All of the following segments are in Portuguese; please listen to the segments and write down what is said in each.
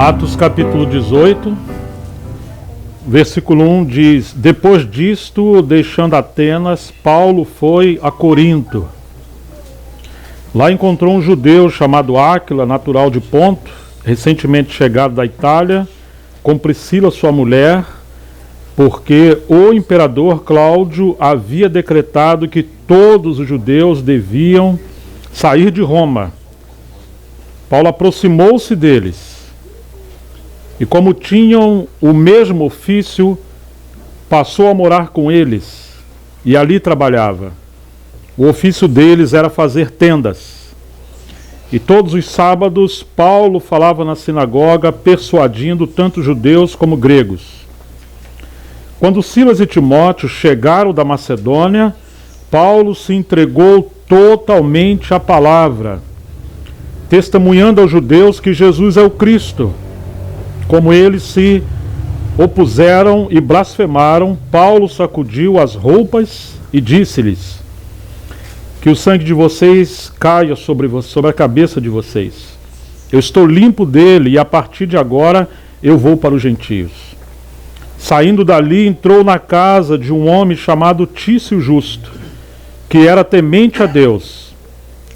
Atos capítulo 18, versículo 1 diz: Depois disto, deixando Atenas, Paulo foi a Corinto. Lá encontrou um judeu chamado Áquila, natural de Ponto, recentemente chegado da Itália, com Priscila, sua mulher, porque o imperador Cláudio havia decretado que todos os judeus deviam sair de Roma. Paulo aproximou-se deles e, como tinham o mesmo ofício, passou a morar com eles e ali trabalhava. O ofício deles era fazer tendas. E todos os sábados Paulo falava na sinagoga, persuadindo tanto judeus como gregos. Quando Silas e Timóteo chegaram da Macedônia, Paulo se entregou totalmente à palavra, testemunhando aos judeus que Jesus é o Cristo. Como eles se opuseram e blasfemaram, Paulo sacudiu as roupas e disse-lhes: que o sangue de vocês caia sobre a cabeça de vocês. Eu estou limpo dele e a partir de agora eu vou para os gentios. Saindo dali, entrou na casa de um homem chamado Tício Justo, que era temente a Deus.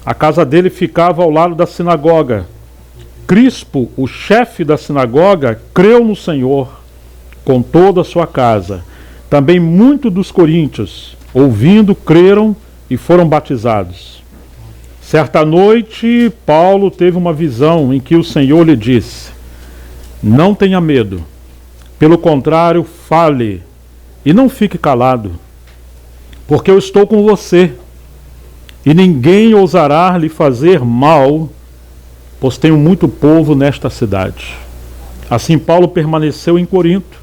A casa dele ficava ao lado da sinagoga. Crispo, o chefe da sinagoga, creu no Senhor com toda a sua casa. Também muitos dos coríntios, ouvindo, creram e foram batizados. Certa noite, Paulo teve uma visão em que o Senhor lhe disse: não tenha medo, pelo contrário, fale e não fique calado, porque eu estou com você e ninguém ousará lhe fazer mal, pois tenho muito povo nesta cidade. Assim Paulo permaneceu em Corinto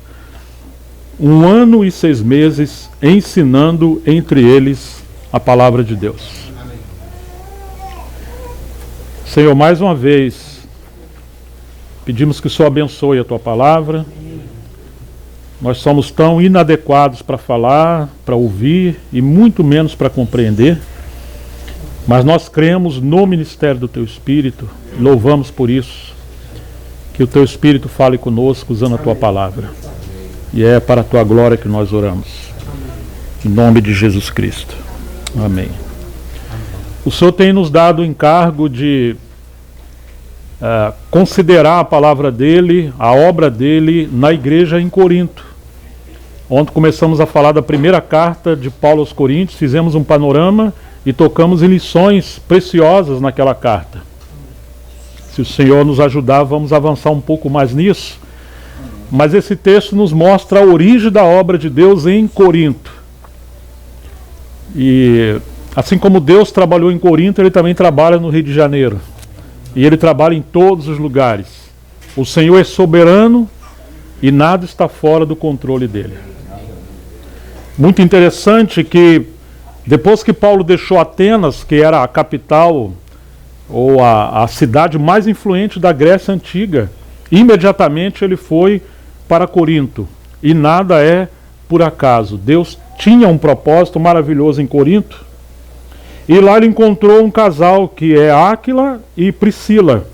1 ano e 6 meses, ensinando entre eles a palavra de Deus. Amém. Senhor, mais uma vez, pedimos que o Senhor abençoe a Tua palavra. Nós somos tão inadequados para falar, para ouvir e muito menos para compreender. Mas nós cremos no ministério do Teu Espírito, louvamos por isso. Que o Teu Espírito fale conosco usando a Tua palavra. E é para a Tua glória que nós oramos. Em nome de Jesus Cristo. Amém. O Senhor tem nos dado o encargo de considerar a palavra dEle, a obra dEle na igreja em Corinto. Ontem começamos a falar da primeira carta de Paulo aos Coríntios, fizemos um panorama e tocamos em lições preciosas naquela carta. Se o Senhor nos ajudar, vamos avançar um pouco mais nisso. Mas esse texto nos mostra a origem da obra de Deus em Corinto. E assim como Deus trabalhou em Corinto, Ele também trabalha no Rio de Janeiro. E Ele trabalha em todos os lugares. O Senhor é soberano e nada está fora do controle dEle. Muito interessante que depois que Paulo deixou Atenas, que era a capital ou a cidade mais influente da Grécia Antiga, imediatamente ele foi para Corinto. E nada é por acaso. Deus tinha um propósito maravilhoso em Corinto. E lá ele encontrou um casal que é Áquila e Priscila.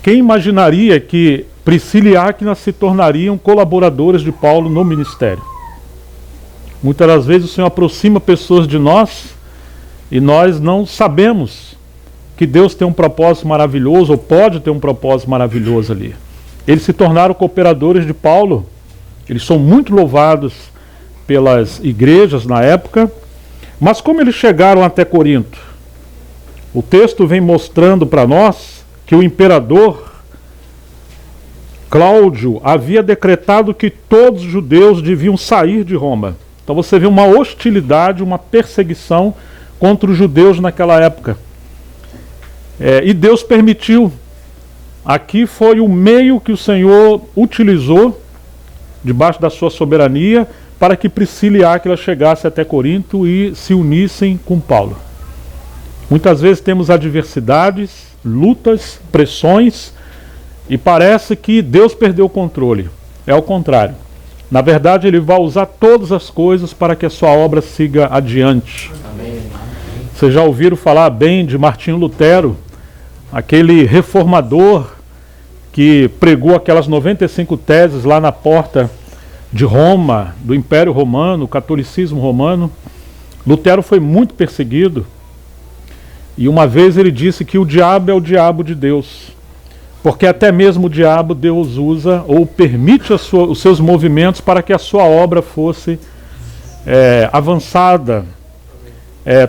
Quem imaginaria que Priscila e Áquila se tornariam colaboradores de Paulo no ministério? Muitas das vezes o Senhor aproxima pessoas de nós e nós não sabemos que Deus tem um propósito maravilhoso ou pode ter um propósito maravilhoso ali. Eles se tornaram cooperadores de Paulo. Eles são muito louvados pelas igrejas na época. Mas como eles chegaram até Corinto? O texto vem mostrando para nós que o imperador Cláudio havia decretado que todos os judeus deviam sair de Roma. Então você vê uma hostilidade, uma perseguição contra os judeus naquela época. E Deus permitiu. Aqui foi o meio que o Senhor utilizou, debaixo da sua soberania, para que Priscila e Áquila chegassem até Corinto e se unissem com Paulo. Muitas vezes temos adversidades, lutas, pressões, e parece que Deus perdeu o controle. É o contrário. Na verdade, Ele vai usar todas as coisas para que a sua obra siga adiante. Amém. Vocês já ouviram falar bem de Martinho Lutero, aquele reformador que pregou aquelas 95 teses lá na porta de Roma, do Império Romano, o catolicismo romano. Lutero foi muito perseguido, e uma vez ele disse que o diabo é o diabo de Deus, porque até mesmo o diabo Deus usa ou permite os seus movimentos para que a sua obra fosse avançada.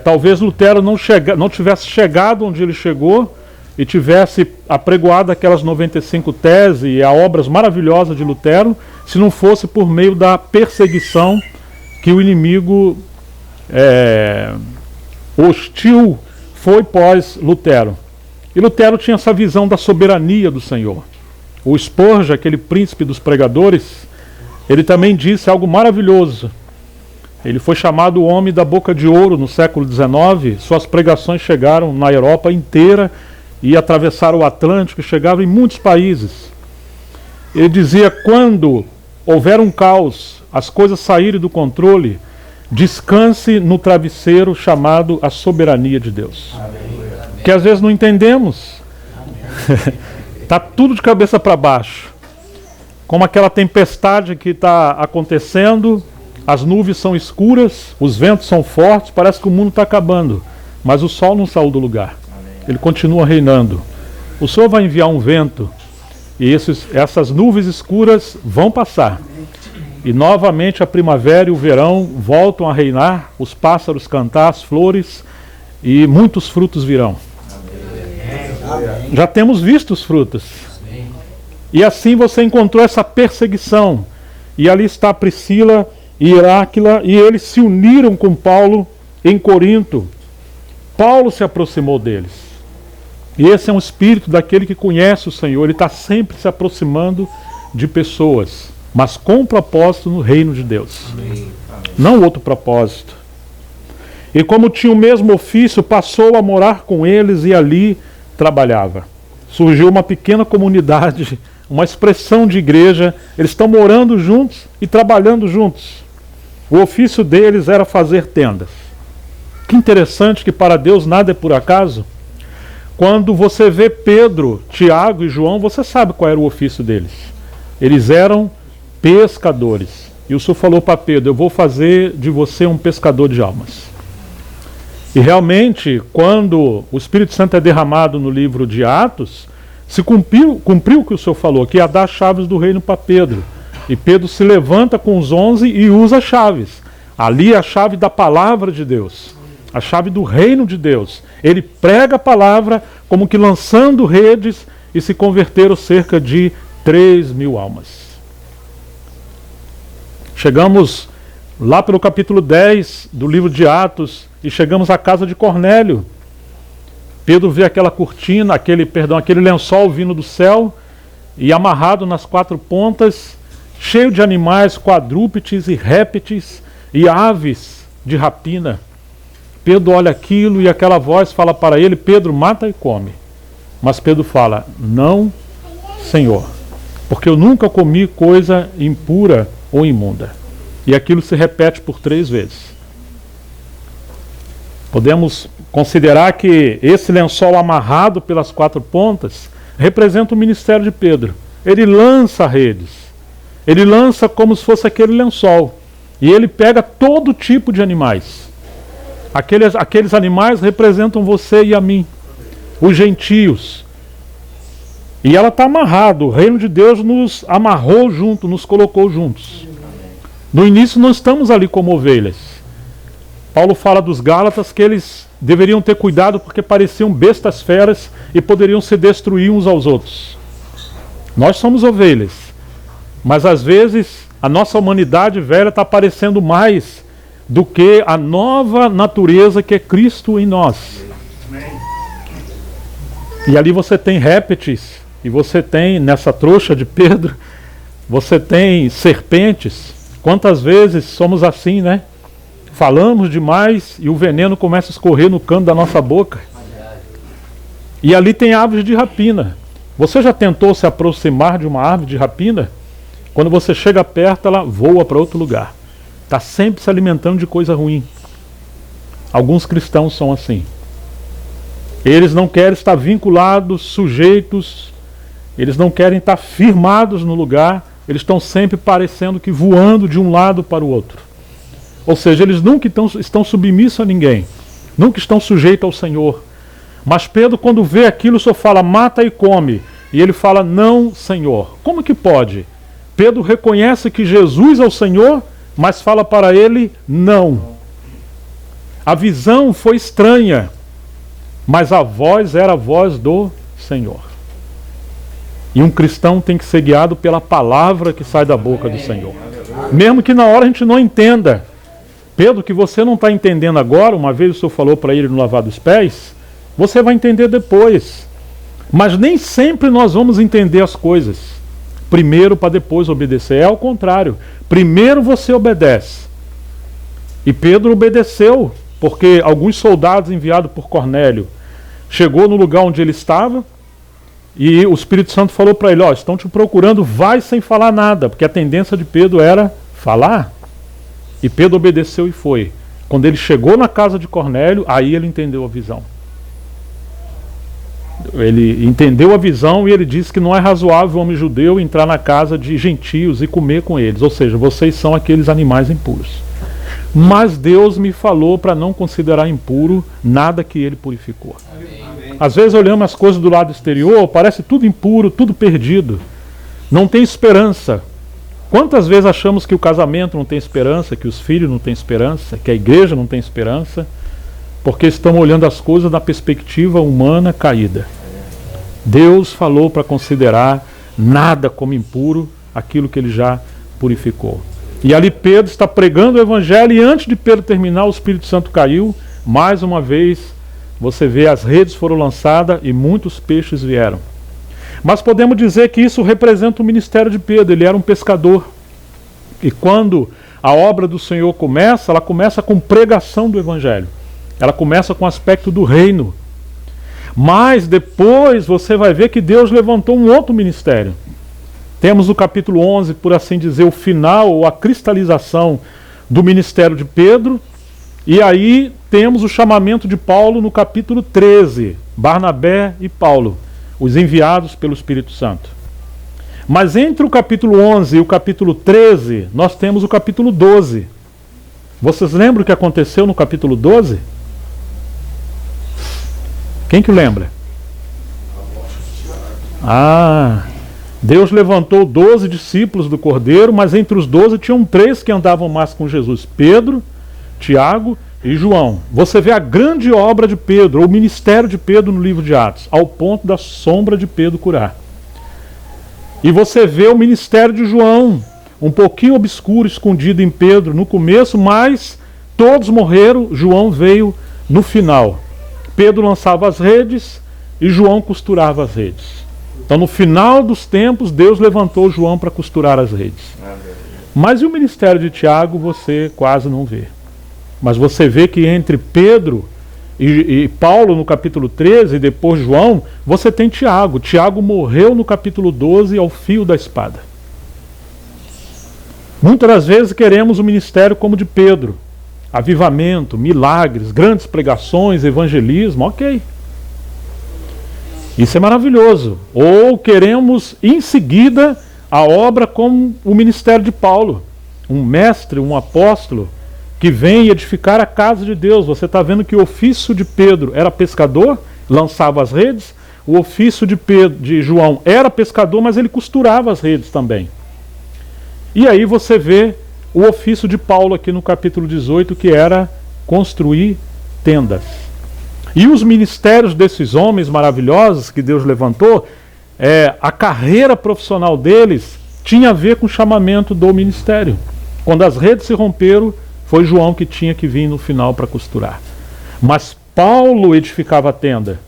Talvez Lutero não tivesse chegado onde ele chegou e tivesse apregoado aquelas 95 teses e as obras maravilhosas de Lutero, se não fosse por meio da perseguição que o inimigo hostil foi pós-Lutero. E Lutero tinha essa visão da soberania do Senhor. O Spurgeon, aquele príncipe dos pregadores, ele também disse algo maravilhoso. Ele foi chamado o homem da boca de ouro no século XIX. Suas pregações chegaram na Europa inteira e atravessaram o Atlântico e chegaram em muitos países. Ele dizia: quando houver um caos, as coisas saírem do controle, descanse no travesseiro chamado a soberania de Deus. Amém. Que às vezes não entendemos. Está tudo de cabeça para baixo. Como aquela tempestade que está acontecendo, as nuvens são escuras, os ventos são fortes, parece que o mundo está acabando. Mas o sol não saiu do lugar. Ele continua reinando. O Senhor vai enviar um vento e essas nuvens escuras vão passar. E novamente a primavera e o verão voltam a reinar, os pássaros cantar, as flores, e muitos frutos virão. Amém. Já temos visto os frutos. Amém. E assim você encontrou essa perseguição. E ali está Priscila e Áquila, e eles se uniram com Paulo em Corinto. Paulo se aproximou deles. E esse é um espírito daquele que conhece o Senhor. Ele está sempre se aproximando de pessoas, mas com propósito no reino de Deus. Amém. Não outro propósito. E como tinha o mesmo ofício, passou a morar com eles e ali trabalhava. Surgiu uma pequena comunidade, uma expressão de igreja. Eles estão morando juntos e trabalhando juntos. O ofício deles era fazer tendas. Que interessante que para Deus nada é por acaso. Quando você vê Pedro, Tiago e João, você sabe qual era o ofício deles. Eles eram pescadores. E o Senhor falou para Pedro: eu vou fazer de você um pescador de almas. E realmente, quando o Espírito Santo é derramado no livro de Atos, se cumpriu o que o Senhor falou, que ia dar as chaves do reino para Pedro. E Pedro se levanta com os 11 e usa as chaves. Ali é a chave da palavra de Deus, a chave do reino de Deus. Ele prega a palavra como que lançando redes, e se converteram cerca de 3.000 almas. Chegamos lá pelo capítulo 10 do livro de Atos e chegamos à casa de Cornélio. Pedro vê aquela cortina, aquele lençol vindo do céu e amarrado nas 4 pontas, cheio de animais, quadrúpedes e répteis e aves de rapina. Pedro olha aquilo e aquela voz fala para ele: Pedro, mata e come. Mas Pedro fala: não, Senhor, porque eu nunca comi coisa impura ou imunda. E aquilo se repete por 3 vezes. Podemos considerar que esse lençol amarrado pelas 4 pontas representa o ministério de Pedro. Ele lança redes. Ele lança como se fosse aquele lençol. E ele pega todo tipo de animais. Aqueles animais representam você e a mim, os gentios. E ela está amarrada. O reino de Deus nos amarrou junto, nos colocou juntos. No início não estamos ali como ovelhas. Paulo fala dos Gálatas que eles deveriam ter cuidado porque pareciam bestas feras e poderiam se destruir uns aos outros. Nós somos ovelhas, mas às vezes a nossa humanidade velha está parecendo mais do que a nova natureza que é Cristo em nós. E ali você tem répteis, e você tem, nessa trouxa de Pedro, você tem serpentes. Quantas vezes somos assim, né? Falamos demais e o veneno começa a escorrer no canto da nossa boca. E ali tem aves de rapina. Você já tentou se aproximar de uma ave de rapina? Quando você chega perto, ela voa para outro lugar. Está sempre se alimentando de coisa ruim. Alguns cristãos são assim. Eles não querem estar vinculados, sujeitos Eles não querem estar firmados no lugar, eles estão sempre parecendo que voando de um lado para o outro. Ou seja, eles nunca estão submissos a ninguém, nunca estão sujeitos ao Senhor. Mas Pedro, quando vê aquilo, só fala, mata e come. E ele fala, não, Senhor. Como que pode? Pedro reconhece que Jesus é o Senhor, mas fala para ele, não. A visão foi estranha, mas a voz era a voz do Senhor. E um cristão tem que ser guiado pela palavra que sai da boca do Senhor. Mesmo que na hora a gente não entenda. Pedro, que você não está entendendo agora, uma vez o Senhor falou para ele no lavar dos pés, você vai entender depois. Mas nem sempre nós vamos entender as coisas primeiro para depois obedecer. É ao contrário. Primeiro você obedece. E Pedro obedeceu, porque alguns soldados enviados por Cornélio chegou no lugar onde ele estava e o Espírito Santo falou para ele, estão te procurando, vai sem falar nada, porque a tendência de Pedro era falar. E Pedro obedeceu e foi. Quando ele chegou na casa de Cornélio, aí ele entendeu a visão. Ele entendeu a visão e ele disse que não é razoável o homem judeu entrar na casa de gentios e comer com eles. Ou seja, vocês são aqueles animais impuros. Mas Deus me falou para não considerar impuro nada que ele purificou. Amém. Às vezes olhamos as coisas do lado exterior, parece tudo impuro, tudo perdido. Não tem esperança. Quantas vezes achamos que o casamento não tem esperança, que os filhos não têm esperança, que a igreja não tem esperança, porque estamos olhando as coisas da perspectiva humana caída. Deus falou para considerar nada como impuro aquilo que ele já purificou. E ali Pedro está pregando o evangelho e antes de Pedro terminar o Espírito Santo caiu. Mais uma vez você vê as redes foram lançadas e muitos peixes vieram. Mas podemos dizer que isso representa o ministério de Pedro. Ele era um pescador. E quando a obra do Senhor começa, ela começa com pregação do evangelho. Ela começa com o aspecto do reino. Mas depois você vai ver que Deus levantou um outro ministério. Temos no capítulo 11, por assim dizer, o final ou a cristalização do ministério de Pedro. E aí temos o chamamento de Paulo no capítulo 13, Barnabé e Paulo, os enviados pelo Espírito Santo. Mas entre o capítulo 11 e o capítulo 13, nós temos o capítulo 12. Vocês lembram o que aconteceu no capítulo 12? Quem que lembra? Deus levantou 12 discípulos do Cordeiro, mas entre os 12 tinham 3 que andavam mais com Jesus: Pedro, Tiago e João. Você vê a grande obra de Pedro, o ministério de Pedro no livro de Atos, ao ponto da sombra de Pedro curar. E você vê o ministério de João, um pouquinho obscuro, escondido em Pedro no começo, mas todos morreram, João veio no final. Pedro lançava as redes e João costurava as redes. Então no final dos tempos, Deus levantou João para costurar as redes. Mas e o ministério de Tiago você quase não vê. Mas você vê que entre Pedro e Paulo no capítulo 13 e depois João, você tem Tiago. Tiago morreu no capítulo 12 ao fio da espada. Muitas das vezes queremos o ministério como de Pedro. Avivamento, milagres, grandes pregações, evangelismo, ok. Isso é maravilhoso. Ou queremos em seguida a obra como o ministério de Paulo. Um mestre, um apóstolo que vem edificar a casa de Deus. Você está vendo que o ofício de Pedro era pescador, lançava as redes. O ofício de João era pescador, mas ele costurava as redes também. E aí você vê o ofício de Paulo aqui no capítulo 18, que era construir tendas. E os ministérios desses homens maravilhosos que Deus levantou, a carreira profissional deles tinha a ver com o chamamento do ministério. Quando as redes se romperam, foi João que tinha que vir no final para costurar. Mas Paulo edificava a tenda.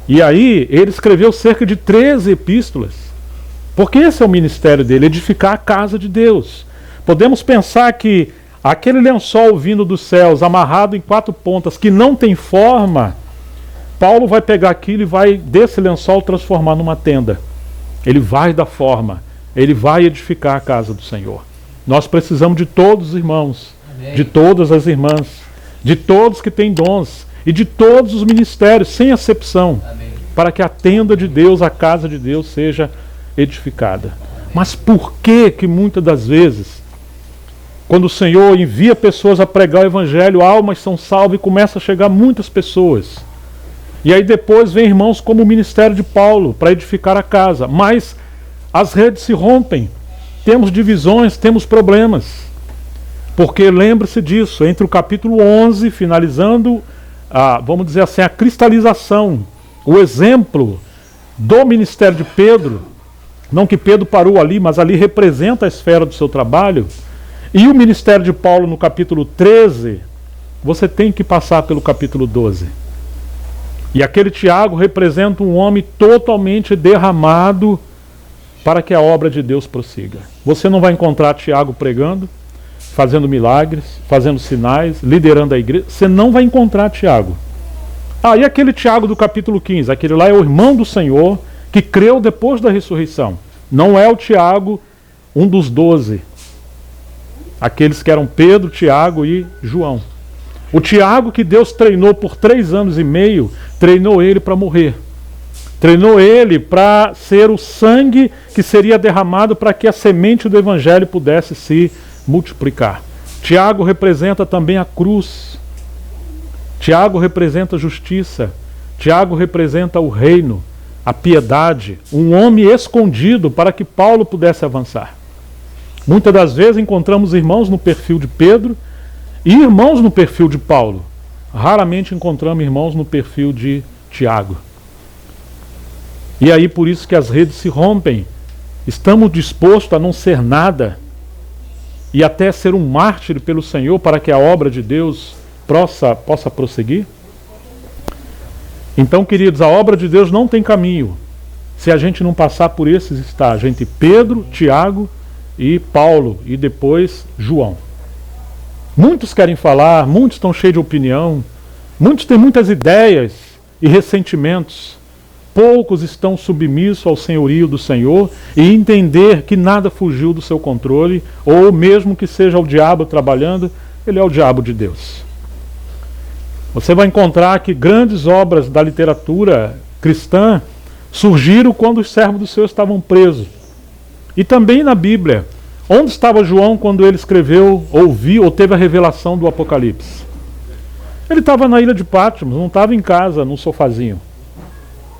E aí ele escreveu cerca de 13 epístolas. Porque esse é o ministério dele, edificar a casa de Deus. Podemos pensar que aquele lençol vindo dos céus, amarrado em 4 pontas, que não tem forma, Paulo vai pegar aquilo e vai desse lençol transformar numa tenda. Ele vai dar forma, ele vai edificar a casa do Senhor. Nós precisamos de todos os irmãos, amém, de todas as irmãs, de todos que têm dons e de todos os ministérios, sem exceção. Amém. para que a tenda de Deus, a casa de Deus, seja edificada. Mas por que muitas das vezes, quando o Senhor envia pessoas a pregar o Evangelho, almas são salvas e começa a chegar muitas pessoas? E aí depois vem irmãos como o ministério de Paulo para edificar a casa. Mas as redes se rompem, temos divisões, temos problemas. Porque lembre-se disso, entre o capítulo 11, finalizando, vamos dizer assim, a cristalização, o exemplo do ministério de Pedro, não que Pedro parou ali, mas ali representa a esfera do seu trabalho, e o ministério de Paulo no capítulo 13, você tem que passar pelo capítulo 12. E aquele Tiago representa um homem totalmente derramado para que a obra de Deus prossiga. Você não vai encontrar Tiago pregando, fazendo milagres, fazendo sinais, liderando a igreja. Você não vai encontrar Tiago. E aquele Tiago do capítulo 15? Aquele lá é o irmão do Senhor que creu depois da ressurreição. Não é o Tiago, um dos 12. Aqueles que eram Pedro, Tiago e João. O Tiago que Deus treinou por 3 anos e meio, treinou ele para morrer. Treinou ele para ser o sangue que seria derramado para que a semente do Evangelho pudesse se multiplicar. Tiago representa também a cruz. Tiago representa a justiça. Tiago representa o reino, a piedade, um homem escondido para que Paulo pudesse avançar. Muitas das vezes encontramos irmãos no perfil de Pedro e irmãos no perfil de Paulo. Raramente encontramos irmãos no perfil de Tiago. E aí por isso que as redes se rompem. Estamos dispostos a não ser nada e até ser um mártir pelo Senhor para que a obra de Deus possa prosseguir? Então, queridos, a obra de Deus não tem caminho se a gente não passar por esses estágios, entre Pedro, Tiago e Paulo, e depois João. Muitos querem falar, muitos estão cheios de opinião, muitos têm muitas ideias e ressentimentos. Poucos estão submissos ao senhorio do Senhor e entender que nada fugiu do seu controle, ou mesmo que seja o diabo trabalhando, ele é o diabo de Deus. Você vai encontrar que grandes obras da literatura cristã surgiram quando os servos do Senhor estavam presos. E também na Bíblia. Onde estava João quando ele escreveu, ouviu ou teve a revelação do Apocalipse? Ele estava na ilha de Patmos, não estava em casa, num sofazinho.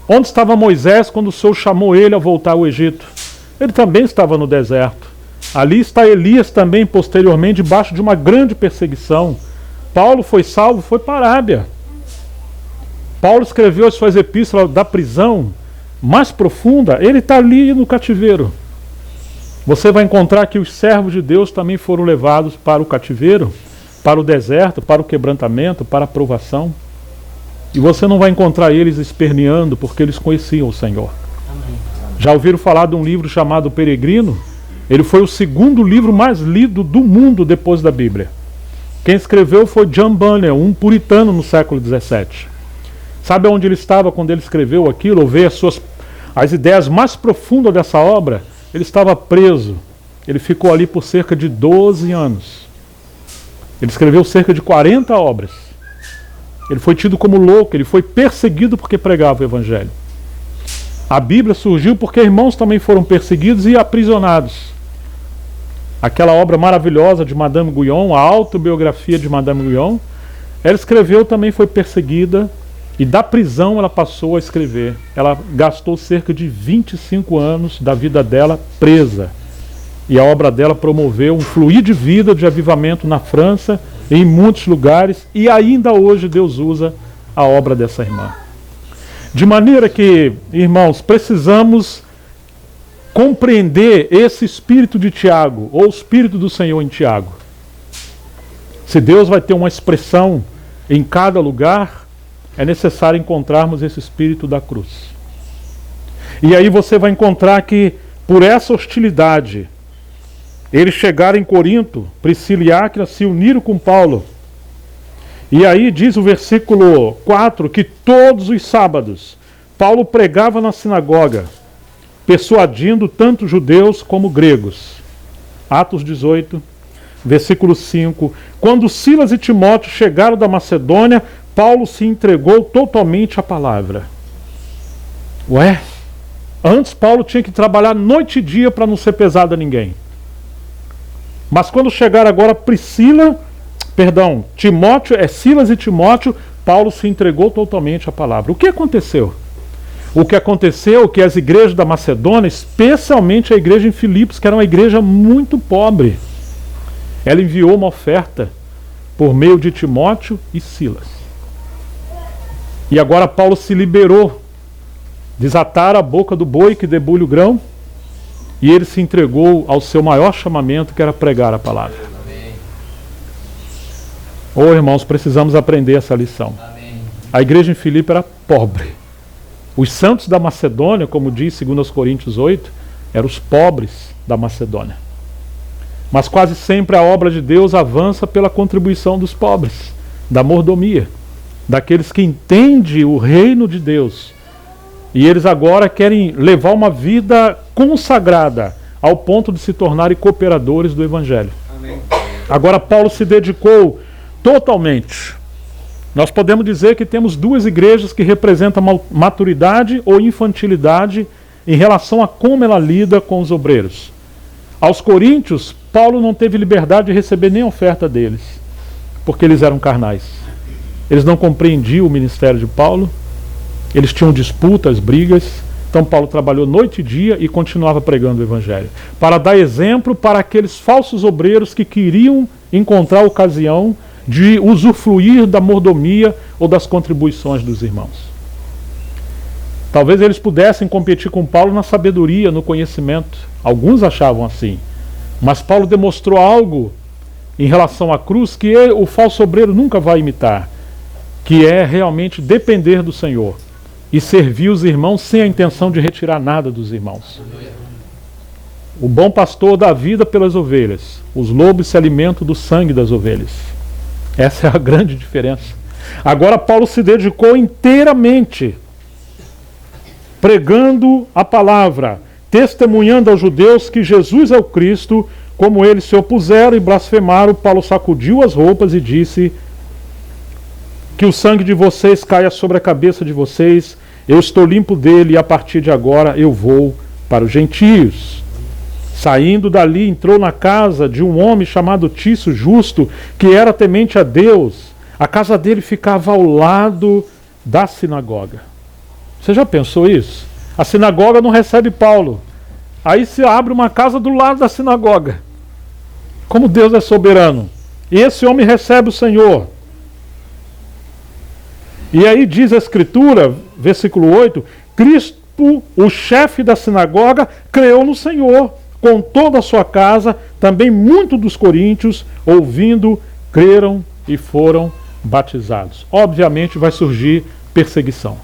Onde estava Moisés quando o Senhor chamou ele a voltar ao Egito? Ele também estava no deserto. Ali está Elias também, posteriormente, debaixo de uma grande perseguição. Paulo foi salvo, foi para a Arábia. Paulo escreveu as suas epístolas da prisão mais profunda, ele está ali no cativeiro. Você vai encontrar que os servos de Deus também foram levados para o cativeiro, para o deserto, para o quebrantamento, para a provação. E você não vai encontrar eles esperneando, porque eles conheciam o Senhor. Amém. Já ouviram falar de um livro chamado Peregrino? Ele foi o 2º livro mais lido do mundo depois da Bíblia. Quem escreveu foi John Bunyan, um puritano no século XVII. Sabe onde ele estava quando ele escreveu aquilo, ou veio as ideias mais profundas dessa obra? Ele estava preso. Ele ficou ali por cerca de 12 anos. Ele escreveu cerca de 40 obras. Ele foi tido como louco, ele foi perseguido porque pregava o Evangelho. A Bíblia surgiu porque irmãos também foram perseguidos e aprisionados. Aquela obra maravilhosa de Madame Guyon, a autobiografia de Madame Guyon, ela escreveu, também foi perseguida, e da prisão ela passou a escrever. Ela gastou cerca de 25 anos da vida dela presa. E a obra dela promoveu um fluir de vida, de avivamento na França, em muitos lugares, e ainda hoje Deus usa a obra dessa irmã. De maneira que, irmãos, precisamos compreender esse espírito de Tiago, ou o espírito do Senhor em Tiago. Se Deus vai ter uma expressão em cada lugar, é necessário encontrarmos esse espírito da cruz. E aí você vai encontrar que, por essa hostilidade, eles chegaram em Corinto, Priscila e Áquila se uniram com Paulo. E aí diz o versículo 4 que todos os sábados Paulo pregava na sinagoga, persuadindo tanto judeus como gregos. Atos 18, versículo 5. Quando Silas e Timóteo chegaram da Macedônia, Paulo se entregou totalmente à palavra. Ué? Antes Paulo tinha que trabalhar noite e dia para não ser pesado a ninguém. Mas quando chegar agora Silas e Timóteo, Paulo se entregou totalmente à palavra. O que aconteceu? O que aconteceu é que as igrejas da Macedônia, especialmente a igreja em Filipos, que era uma igreja muito pobre, ela enviou uma oferta por meio de Timóteo e Silas. E agora Paulo se liberou, desataram a boca do boi que debulha o grão, e ele se entregou ao seu maior chamamento, que era pregar a palavra. Oh, irmãos, precisamos aprender essa lição. Amém. A igreja em Filipe era pobre. Os santos da Macedônia, como diz 2 Coríntios 8, eram os pobres da Macedônia. Mas quase sempre a obra de Deus avança pela contribuição dos pobres, da mordomia, daqueles que entendem o reino de Deus. E eles agora querem levar uma vida consagrada ao ponto de se tornarem cooperadores do Evangelho. Amém. Agora Paulo se dedicou totalmente. Nós podemos dizer que temos duas igrejas que representam maturidade ou infantilidade em relação a como ela lida com os obreiros. Aos coríntios, Paulo não teve liberdade de receber nem oferta deles, porque eles eram carnais. Eles não compreendiam o ministério de Paulo, eles tinham disputas, brigas. Então Paulo trabalhou noite e dia e continuava pregando o Evangelho, para dar exemplo para aqueles falsos obreiros que queriam encontrar ocasião de usufruir da mordomia ou das contribuições dos irmãos. Talvez eles pudessem competir com Paulo na sabedoria, no conhecimento. Alguns achavam assim. Mas Paulo demonstrou algo em relação à cruz que o falso obreiro nunca vai imitar, que é realmente depender do Senhor e servir os irmãos sem a intenção de retirar nada dos irmãos. O bom pastor dá vida pelas ovelhas. Os lobos se alimentam do sangue das ovelhas. Essa é a grande diferença. Agora Paulo se dedicou inteiramente pregando a palavra, testemunhando aos judeus que Jesus é o Cristo. Como eles se opuseram e blasfemaram, Paulo sacudiu as roupas e disse: que o sangue de vocês caia sobre a cabeça de vocês, eu estou limpo dele e a partir de agora eu vou para os gentios. Saindo dali, entrou na casa de um homem chamado Tício Justo, que era temente a Deus. A casa dele ficava ao lado da sinagoga. Você já pensou isso? A sinagoga não recebe Paulo. Aí se abre uma casa do lado da sinagoga. Como Deus é soberano. E esse homem recebe o Senhor. E aí diz a Escritura, versículo 8, Crispo, o chefe da sinagoga, creu no Senhor, com toda a sua casa. Também muitos dos coríntios, ouvindo, creram e foram batizados. Obviamente vai surgir perseguição.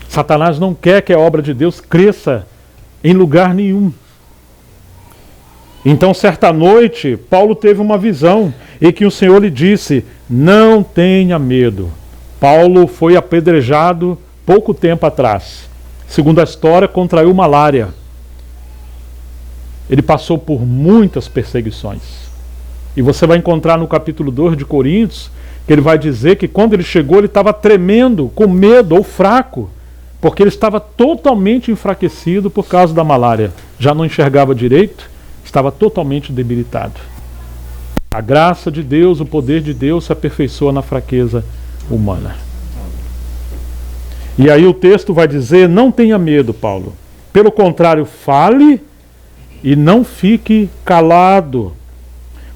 Satanás não quer que a obra de Deus cresça em lugar nenhum. Então, certa noite, Paulo teve uma visão em que o Senhor lhe disse: não tenha medo. Paulo foi apedrejado pouco tempo atrás. Segundo a história, contraiu malária. Ele passou por muitas perseguições. E você vai encontrar no capítulo 2 de Coríntios, que ele vai dizer que quando ele chegou, ele estava tremendo, com medo ou fraco, porque ele estava totalmente enfraquecido por causa da malária. Já não enxergava direito, estava totalmente debilitado. A graça de Deus, o poder de Deus se aperfeiçoa na fraqueza humana. E aí o texto vai dizer: não tenha medo, Paulo. Pelo contrário, fale e não fique calado,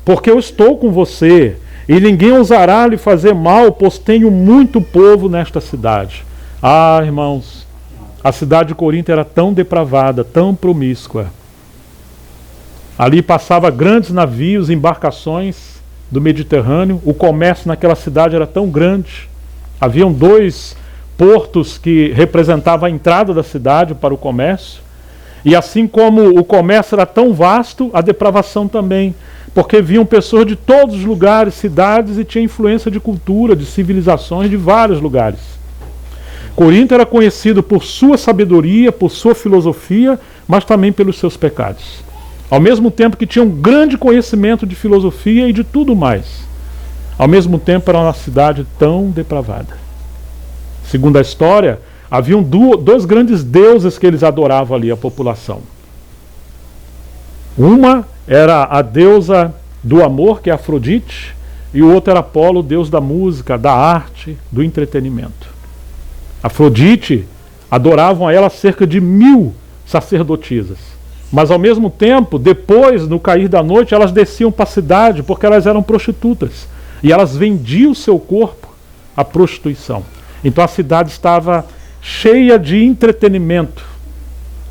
porque eu estou com você, e ninguém ousará lhe fazer mal, pois tenho muito povo nesta cidade. Ah, irmãos, a cidade de Corinto era tão depravada, tão promíscua. Ali passava grandes navios, embarcações do Mediterrâneo. O comércio naquela cidade era tão grande. Haviam 2 portos que representavam a entrada da cidade para o comércio. E assim como o comércio era tão vasto, a depravação também. Porque vinham pessoas de todos os lugares, cidades, e tinha influência de cultura, de civilizações de vários lugares. Corinto era conhecido por sua sabedoria, por sua filosofia, mas também pelos seus pecados. Ao mesmo tempo que tinha um grande conhecimento de filosofia e de tudo mais, ao mesmo tempo era uma cidade tão depravada. Segundo a história, Haviam dois grandes deuses que eles adoravam ali, a população. Uma era a deusa do amor, que é Afrodite, e o outro era Apolo, o deus da música, da arte, do entretenimento. Afrodite, adoravam a ela cerca de 1000 sacerdotisas. Mas ao mesmo tempo, depois, no cair da noite, elas desciam para a cidade porque elas eram prostitutas. E elas vendiam o seu corpo à prostituição. Então a cidade estava cheia de entretenimento,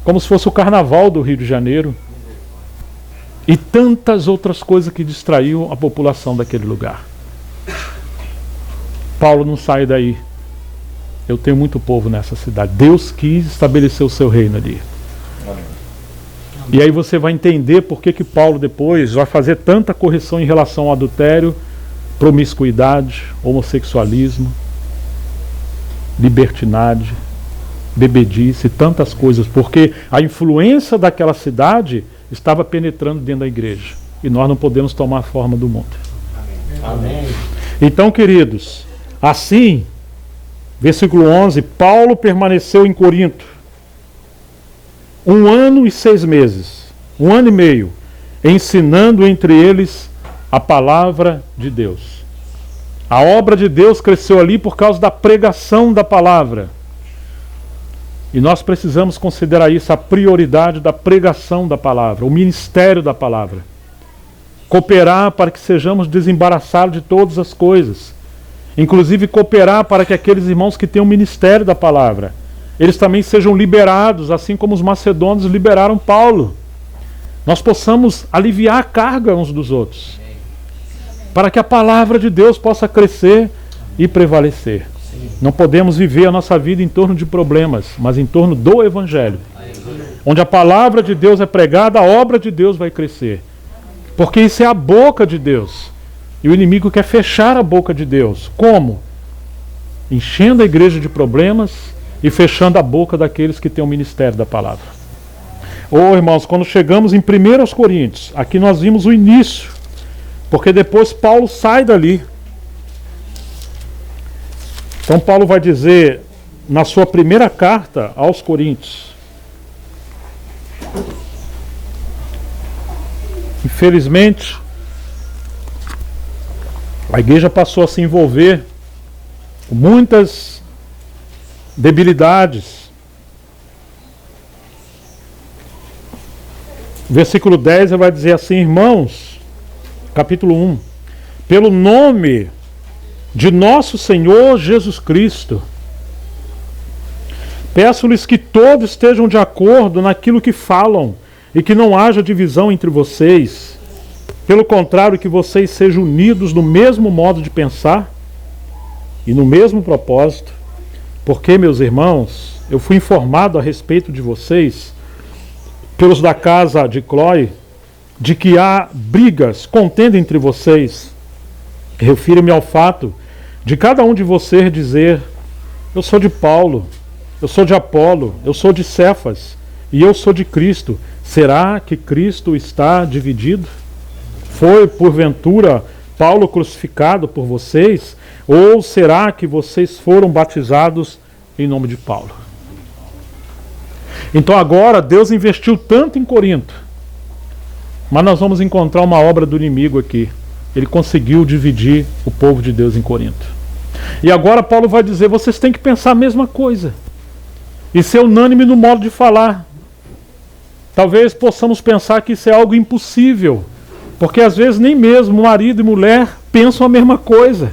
como se fosse o carnaval do Rio de Janeiro. E tantas outras coisas que distraíam a população daquele lugar. Paulo não sai daí. Eu tenho muito povo nessa cidade. Deus quis estabelecer o seu reino ali. Amém. E aí você vai entender por que Paulo depois vai fazer tanta correção em relação ao adultério, promiscuidade, homossexualismo, libertinagem, bebedice, tantas coisas. Porque a influência daquela cidade estava penetrando dentro da igreja. E nós não podemos tomar a forma do mundo. Amém. Então, queridos, assim, versículo 11, Paulo permaneceu em Corinto 1 ano e 6 meses, 1 ano e meio, ensinando entre eles a palavra de Deus. A obra de Deus cresceu ali por causa da pregação da palavra. E nós precisamos considerar isso, a prioridade da pregação da palavra, o ministério da palavra. Cooperar para que sejamos desembaraçados de todas as coisas. Inclusive cooperar para que aqueles irmãos que têm o ministério da palavra, eles também sejam liberados, assim como os macedônios liberaram Paulo. Nós possamos aliviar a carga uns dos outros, para que a palavra de Deus possa crescer e prevalecer. Não podemos viver a nossa vida em torno de problemas, mas em torno do Evangelho. Onde a palavra de Deus é pregada, a obra de Deus vai crescer. Porque isso é a boca de Deus. E o inimigo quer fechar a boca de Deus. Como? Enchendo a igreja de problemas e fechando a boca daqueles que têm o ministério da palavra. Irmãos, quando chegamos em 1 Coríntios, aqui nós vimos o início. Porque depois Paulo sai dali. Então Paulo vai dizer na sua primeira carta aos Coríntios. Infelizmente, a igreja passou a se envolver com muitas debilidades. Versículo 10 ele vai dizer assim: irmãos, capítulo 1, pelo nome de nosso Senhor Jesus Cristo, peço-lhes que todos estejam de acordo naquilo que falam e que não haja divisão entre vocês. Pelo contrário, que vocês sejam unidos no mesmo modo de pensar e no mesmo propósito. Porque, meus irmãos, eu fui informado a respeito de vocês, pelos da casa de Cloe, de que há brigas, contenda entre vocês. Refiro-me ao fato de cada um de vocês dizer: eu sou de Paulo, eu sou de Apolo, eu sou de Cefas e eu sou de Cristo. Será que Cristo está dividido? Foi, porventura, Paulo crucificado por vocês? Ou será que vocês foram batizados em nome de Paulo? Então agora Deus investiu tanto em Corinto, mas nós vamos encontrar uma obra do inimigo aqui. Ele conseguiu dividir o povo de Deus em Corinto. E agora Paulo vai dizer: vocês têm que pensar a mesma coisa e ser unânime no modo de falar. Talvez possamos pensar que isso é algo impossível, porque às vezes nem mesmo marido e mulher pensam a mesma coisa.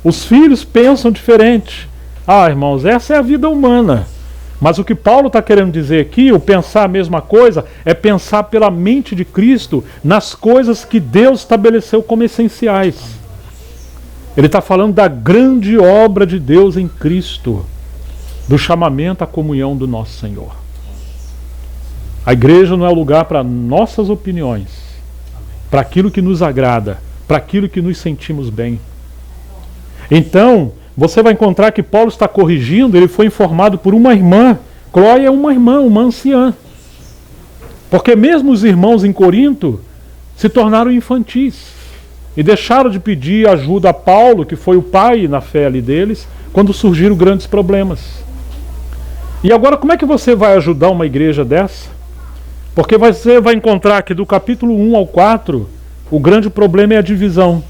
Os filhos pensam diferente. Irmãos, essa é a vida humana. Mas o que Paulo está querendo dizer aqui, o pensar a mesma coisa, é pensar pela mente de Cristo nas coisas que Deus estabeleceu como essenciais. Ele está falando da grande obra de Deus em Cristo, do chamamento à comunhão do nosso Senhor. A igreja não é o lugar para nossas opiniões, para aquilo que nos agrada, para aquilo que nos sentimos bem. Então, você vai encontrar que Paulo está corrigindo, ele foi informado por uma irmã. Cloe é uma irmã, uma anciã. Porque mesmo os irmãos em Corinto se tornaram infantis e deixaram de pedir ajuda a Paulo, que foi o pai na fé ali deles, quando surgiram grandes problemas. E agora como é que você vai ajudar uma igreja dessa? Porque você vai encontrar que do capítulo 1 ao 4, o grande problema é a divisão.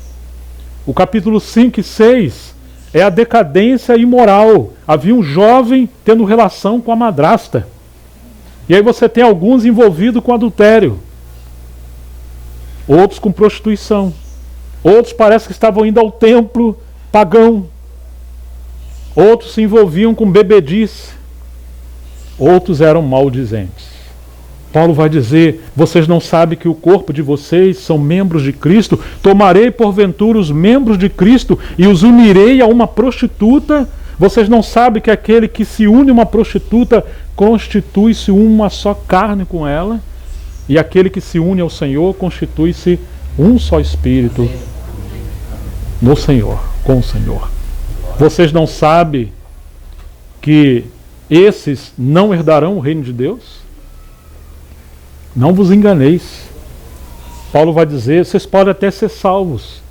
O capítulo 5 e 6 é a decadência imoral. Havia um jovem tendo relação com a madrasta. E aí você tem alguns envolvidos com adultério. Outros com prostituição. Outros parece que estavam indo ao templo pagão. Outros se envolviam com bebedice. Outros eram maldizentes. Paulo vai dizer: vocês não sabem que o corpo de vocês são membros de Cristo? Tomarei porventura os membros de Cristo e os unirei a uma prostituta? Vocês não sabem que aquele que se une a uma prostituta constitui-se uma só carne com ela? E aquele que se une ao Senhor constitui-se um só espírito no Senhor, com o Senhor. Vocês não sabem que esses não herdarão o reino de Deus? Não vos enganeis. Paulo vai dizer: vocês podem até ser salvos,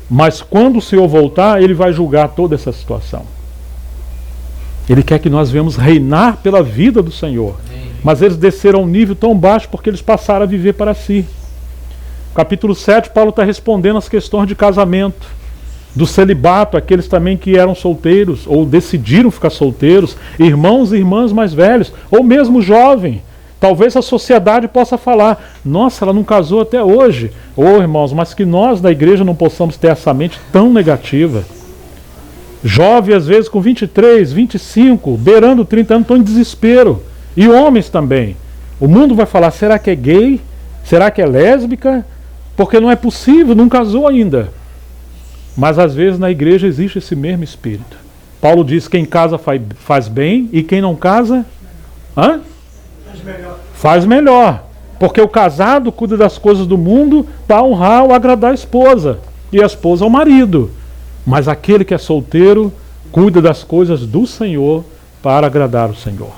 mas quando o Senhor voltar, Ele vai julgar toda essa situação. Ele quer que nós venhamos reinar pela vida do Senhor. Mas eles desceram a um nível tão baixo porque eles passaram a viver para si. Capítulo 7, Paulo está respondendo as questões de casamento, do celibato, aqueles também que eram solteiros ou decidiram ficar solteiros, irmãos e irmãs mais velhos, ou mesmo jovem. Talvez a sociedade possa falar: nossa, ela não casou até hoje. Irmãos, mas que nós da igreja não possamos ter essa mente tão negativa. Jovem, às vezes, com 23, 25, beirando 30 anos, estão em desespero. E homens também. O mundo vai falar: será que é gay? Será que é lésbica? Porque não é possível, não casou ainda. Mas às vezes na igreja existe esse mesmo espírito. Paulo diz: quem casa faz bem, e quem não casa, faz melhor. Porque o casado cuida das coisas do mundo para honrar ou agradar a esposa, e a esposa ao marido. Mas aquele que é solteiro cuida das coisas do Senhor para agradar o Senhor.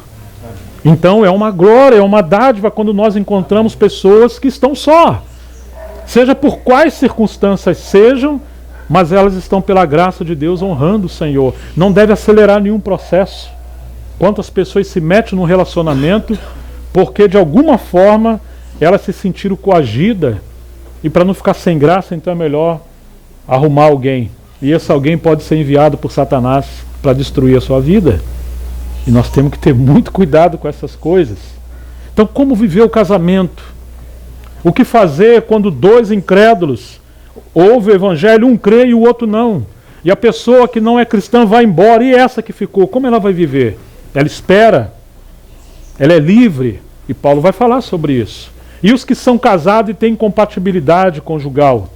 Então é uma glória, é uma dádiva quando nós encontramos pessoas que estão só. Seja por quais circunstâncias sejam, mas elas estão pela graça de Deus honrando o Senhor. Não deve acelerar nenhum processo. Quantas pessoas se metem num relacionamento porque de alguma forma elas se sentiram coagidas, e para não ficar sem graça, então é melhor arrumar alguém. E esse alguém pode ser enviado por Satanás para destruir a sua vida. E nós temos que ter muito cuidado com essas coisas. Então, como viver o casamento? O que fazer quando dois incrédulos ouvem o evangelho, um crê e o outro não? E a pessoa que não é cristã vai embora, e essa que ficou, como ela vai viver? Ela espera? Ela é livre? E Paulo vai falar sobre isso. E os que são casados e têm incompatibilidade conjugal?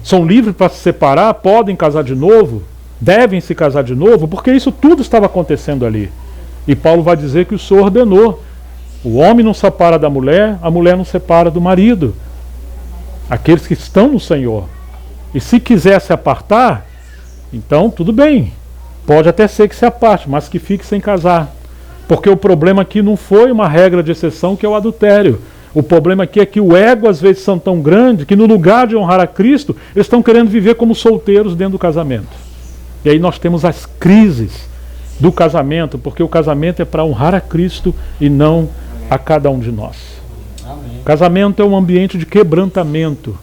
São livres para se separar? Podem casar de novo? Devem se casar de novo? Porque isso tudo estava acontecendo ali. E Paulo vai dizer que o Senhor ordenou: o homem não separa da mulher, a mulher não separa do marido. Aqueles que estão no Senhor. E se quiser se apartar, então tudo bem. Pode até ser que se aparte, mas que fique sem casar. Porque o problema aqui não foi uma regra de exceção, que é o adultério. O problema aqui é que o ego às vezes são tão grande que no lugar de honrar a Cristo, eles estão querendo viver como solteiros dentro do casamento. E aí nós temos as crises do casamento, porque o casamento é para honrar a Cristo e não a cada um de nós. Amém. O casamento é um ambiente de quebrantamento,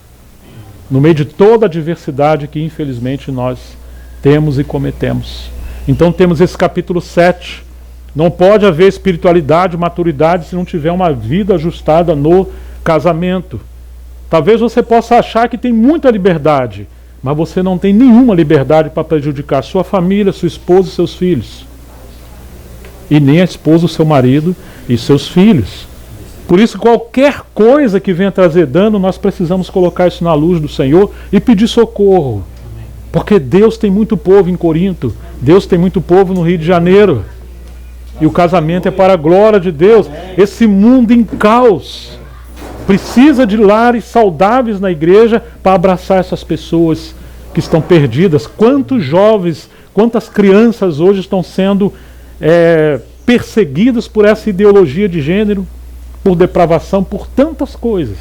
no meio de toda a diversidade que infelizmente nós temos e cometemos. Então temos esse capítulo 7. Não pode haver espiritualidade, maturidade, se não tiver uma vida ajustada no casamento. Talvez você possa achar que tem muita liberdade, mas você não tem nenhuma liberdade para prejudicar sua família, sua esposa e seus filhos. E nem a esposa, o seu marido e seus filhos. Por isso, qualquer coisa que venha trazer dano, nós precisamos colocar isso na luz do Senhor e pedir socorro. Porque Deus tem muito povo em Corinto, Deus tem muito povo no Rio de Janeiro. E o casamento é para a glória de Deus. Esse mundo em caos precisa de lares saudáveis na igreja para abraçar essas pessoas que estão perdidas. Quantos jovens, quantas crianças hoje estão sendo perseguidas por essa ideologia de gênero, por depravação, por tantas coisas.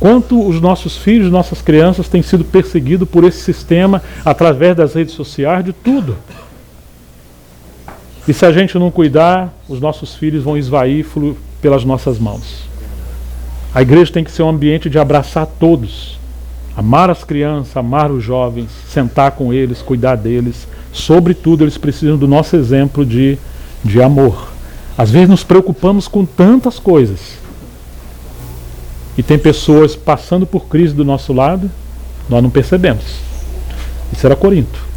Quanto os nossos filhos, nossas crianças têm sido perseguidos por esse sistema através das redes sociais, de tudo. E se a gente não cuidar, os nossos filhos vão esvair pelas nossas mãos. A igreja tem que ser um ambiente de abraçar todos, amar as crianças, amar os jovens, sentar com eles, cuidar deles. Sobretudo, eles precisam do nosso exemplo de amor. Às vezes nos preocupamos com tantas coisas. E tem pessoas passando por crise do nosso lado, nós não percebemos. Isso era Corinto.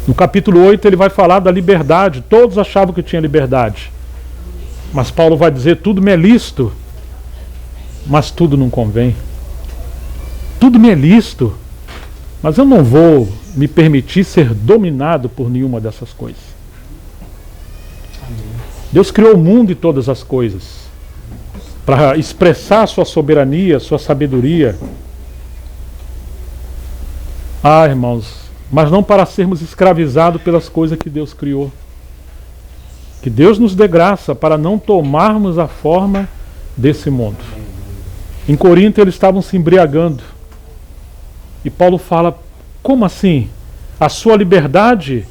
No capítulo 8 ele vai falar da liberdade. Todos achavam que tinha liberdade. Mas Paulo vai dizer, tudo me é lícito, mas tudo não convém. Tudo me é lícito, mas eu não vou me permitir ser dominado por nenhuma dessas coisas. Deus criou o mundo e todas as coisas para expressar sua soberania, sua sabedoria. Ah, irmãos, mas não para sermos escravizados pelas coisas que Deus criou. Que Deus nos dê graça para não tomarmos a forma desse mundo. Em Corinto eles estavam se embriagando. E Paulo fala, como assim? A sua liberdade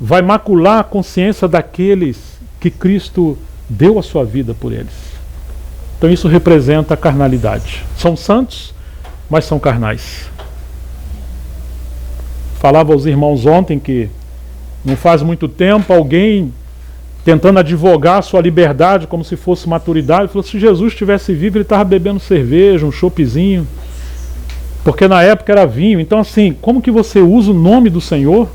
vai macular a consciência daqueles que Cristo deu a sua vida por eles. Então isso representa a carnalidade. São santos, mas são carnais. Falava aos irmãos ontem que não faz muito tempo alguém tentando advogar a sua liberdade como se fosse maturidade, falou, se Jesus estivesse vivo ele estava bebendo cerveja, um choppzinho, porque na época era vinho. Então assim, como que você usa o nome do Senhor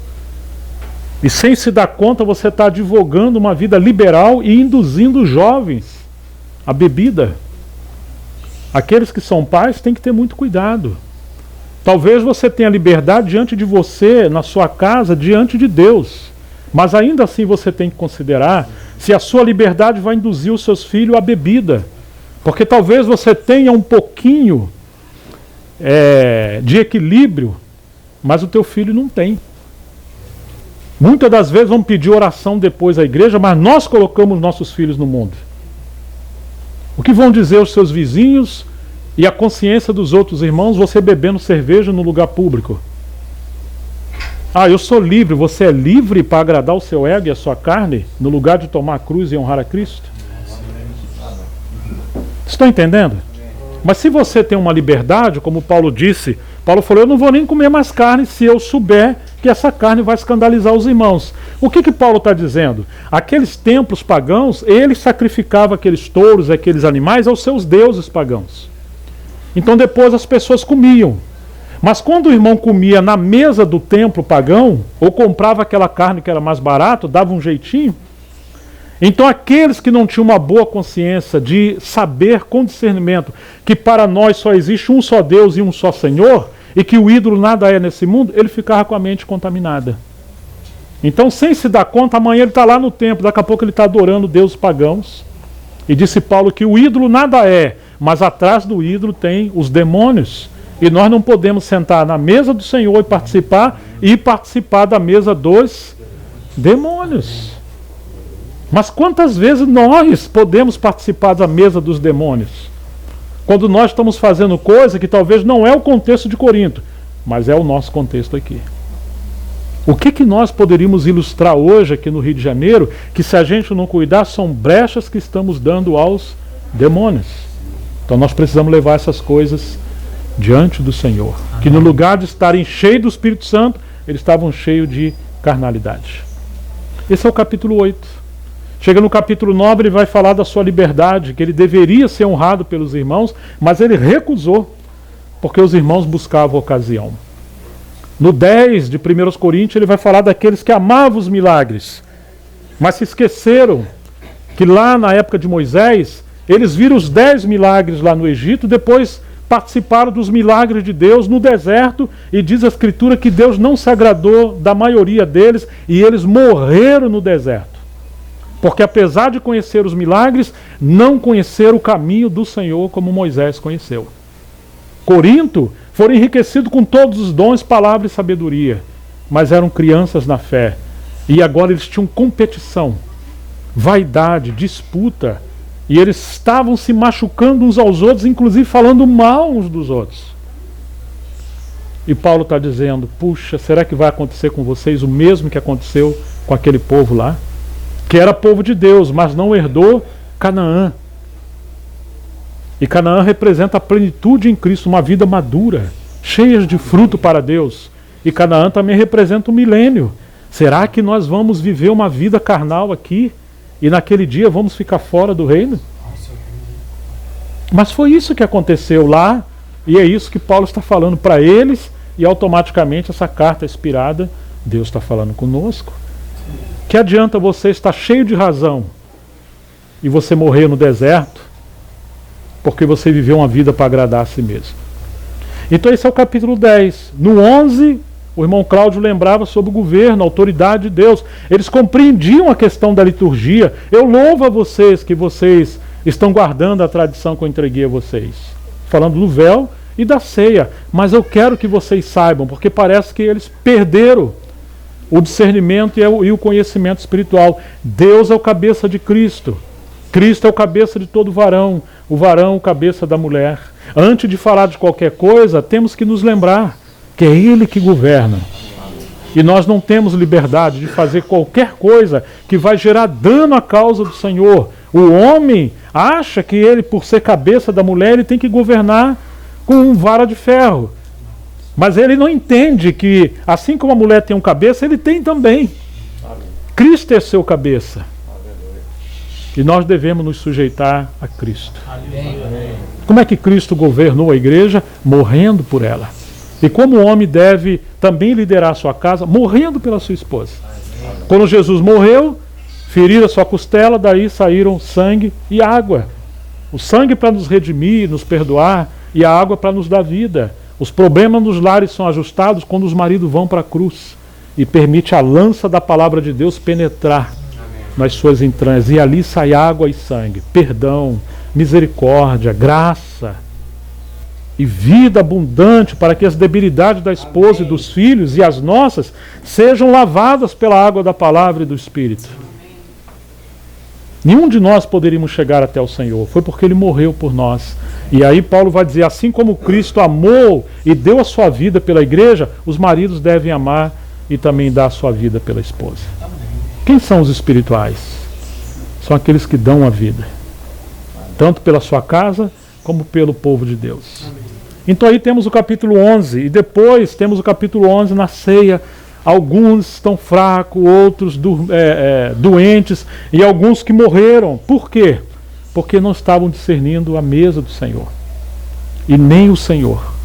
e sem se dar conta você está advogando uma vida liberal e induzindo os jovens à bebida? Aqueles que são pais têm que ter muito cuidado. Talvez você tenha liberdade diante de você, na sua casa, diante de Deus. Mas ainda assim você tem que considerar se a sua liberdade vai induzir os seus filhos à bebida. Porque talvez você tenha um pouquinho de equilíbrio, mas o teu filho não tem. Muitas das vezes vão pedir oração depois à igreja, mas nós colocamos nossos filhos no mundo. O que vão dizer os seus vizinhos e a consciência dos outros irmãos, você bebendo cerveja no lugar público? Ah, eu sou livre. Você é livre para agradar o seu ego e a sua carne, no lugar de tomar a cruz e honrar a Cristo? Estão entendendo? Mas se você tem uma liberdade, como Paulo disse, Paulo falou, eu não vou nem comer mais carne se eu souber que essa carne vai escandalizar os irmãos. O que Paulo está dizendo? Aqueles templos pagãos, eles sacrificavam aqueles touros, aqueles animais aos seus deuses pagãos. Então depois as pessoas comiam. Mas quando o irmão comia na mesa do templo pagão, ou comprava aquela carne que era mais barato, dava um jeitinho, então aqueles que não tinham uma boa consciência de saber com discernimento que para nós só existe um só Deus e um só Senhor, e que o ídolo nada é nesse mundo, ele ficava com a mente contaminada. Então, sem se dar conta, amanhã ele está lá no templo, daqui a pouco ele está adorando deuses pagãos. E disse Paulo que o ídolo nada é, mas atrás do ídolo tem os demônios. E nós não podemos sentar na mesa do Senhor e participar da mesa dos demônios. Mas quantas vezes nós podemos participar da mesa dos demônios? Quando nós estamos fazendo coisa que talvez não é o contexto de Corinto, mas é o nosso contexto aqui. O que nós poderíamos ilustrar hoje aqui no Rio de Janeiro, que se a gente não cuidar, são brechas que estamos dando aos demônios. Então nós precisamos levar essas coisas diante do Senhor. Que no lugar de estarem cheios do Espírito Santo, eles estavam cheios de carnalidade. Esse é o capítulo 8. Chega no capítulo 9, ele vai falar da sua liberdade, que ele deveria ser honrado pelos irmãos, mas ele recusou, porque os irmãos buscavam ocasião. No 10 de 1 Coríntios, ele vai falar daqueles que amavam os milagres, mas se esqueceram que lá na época de Moisés, eles viram os 10 milagres lá no Egito, depois participaram dos milagres de Deus no deserto, e diz a Escritura que Deus não se agradou da maioria deles, e eles morreram no deserto. Porque apesar de conhecer os milagres, não conheceram o caminho do Senhor como Moisés conheceu. Corinto foram enriquecidos com todos os dons, palavra e sabedoria, mas eram crianças na fé. E agora eles tinham competição, vaidade, disputa, e eles estavam se machucando uns aos outros, inclusive falando mal uns dos outros. E Paulo está dizendo, puxa, será que vai acontecer com vocês o mesmo que aconteceu com aquele povo lá? que era povo de Deus, mas não herdou Canaã. E Canaã representa a plenitude em Cristo, uma vida madura, cheia de fruto para Deus. E Canaã também representa o milênio. Será que nós vamos viver uma vida carnal aqui e naquele dia vamos ficar fora do reino? Mas foi isso que aconteceu lá, e é isso que Paulo está falando para eles, e automaticamente essa carta inspirada, Deus está falando conosco. Que adianta você estar cheio de razão e você morrer no deserto porque você viveu uma vida para agradar a si mesmo? Então esse é o capítulo 10. No 11, o irmão Cláudio lembrava sobre o governo, a autoridade de Deus. Eles compreendiam a questão da liturgia. Eu louvo a vocês que vocês estão guardando a tradição que eu entreguei a vocês, falando do véu e da ceia. Mas eu quero que vocês saibam, porque parece que eles perderam o discernimento e o conhecimento espiritual. Deus é o cabeça de Cristo. Cristo é o cabeça de todo varão. O varão o cabeça da mulher. Antes de falar de qualquer coisa, temos que nos lembrar que é Ele que governa. E nós não temos liberdade de fazer qualquer coisa que vai gerar dano à causa do Senhor. O homem acha que ele, por ser cabeça da mulher, ele tem que governar com um vara de ferro. Mas ele não entende que, assim como a mulher tem um cabeça, ele tem também. Cristo é seu cabeça. E nós devemos nos sujeitar a Cristo. Como é que Cristo governou a igreja? Morrendo por ela. E como o homem deve também liderar a sua casa? Morrendo pela sua esposa. Quando Jesus morreu, feriram a sua costela, daí saíram sangue e água. O sangue para nos redimir, nos perdoar, e a água para nos dar vida. Os problemas nos lares são ajustados quando os maridos vão para a cruz e permite a lança da palavra de Deus penetrar nas suas entranhas, e ali sai água e sangue, perdão, misericórdia, graça e vida abundante, para que as debilidades da esposa e dos filhos e as nossas sejam lavadas pela água da palavra e do Espírito. Nenhum de nós poderíamos chegar até o Senhor, foi porque Ele morreu por nós. E aí Paulo vai dizer, assim como Cristo amou e deu a sua vida pela igreja, os maridos devem amar e também dar a sua vida pela esposa. Quem são os espirituais? São aqueles que dão a vida, tanto pela sua casa como pelo povo de Deus. Então aí temos o capítulo 11, e depois temos o capítulo 11 na ceia. Alguns estão fracos, outros doentes, e alguns que morreram. Por quê? Porque não estavam discernindo a mesa do Senhor. E nem o Senhor.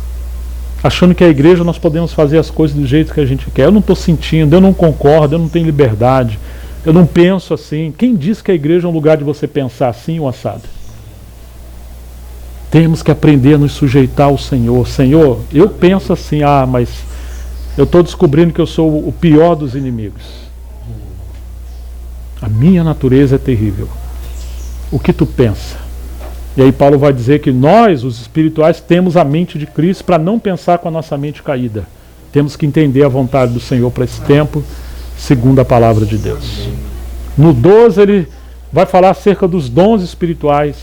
Achando que a igreja nós podemos fazer as coisas do jeito que a gente quer. Eu não estou sentindo, eu não concordo, eu não tenho liberdade, eu não penso assim. Quem disse que a igreja é um lugar de você pensar assim ou assado? Temos que aprender a nos sujeitar ao Senhor. Senhor, eu penso assim, mas eu estou descobrindo que eu sou o pior dos inimigos. A minha natureza é terrível. O que tu pensa? E aí Paulo vai dizer que nós, os espirituais, temos a mente de Cristo para não pensar com a nossa mente caída. Temos que entender a vontade do Senhor para esse tempo, segundo a palavra de Deus. No 12 ele vai falar acerca dos dons espirituais.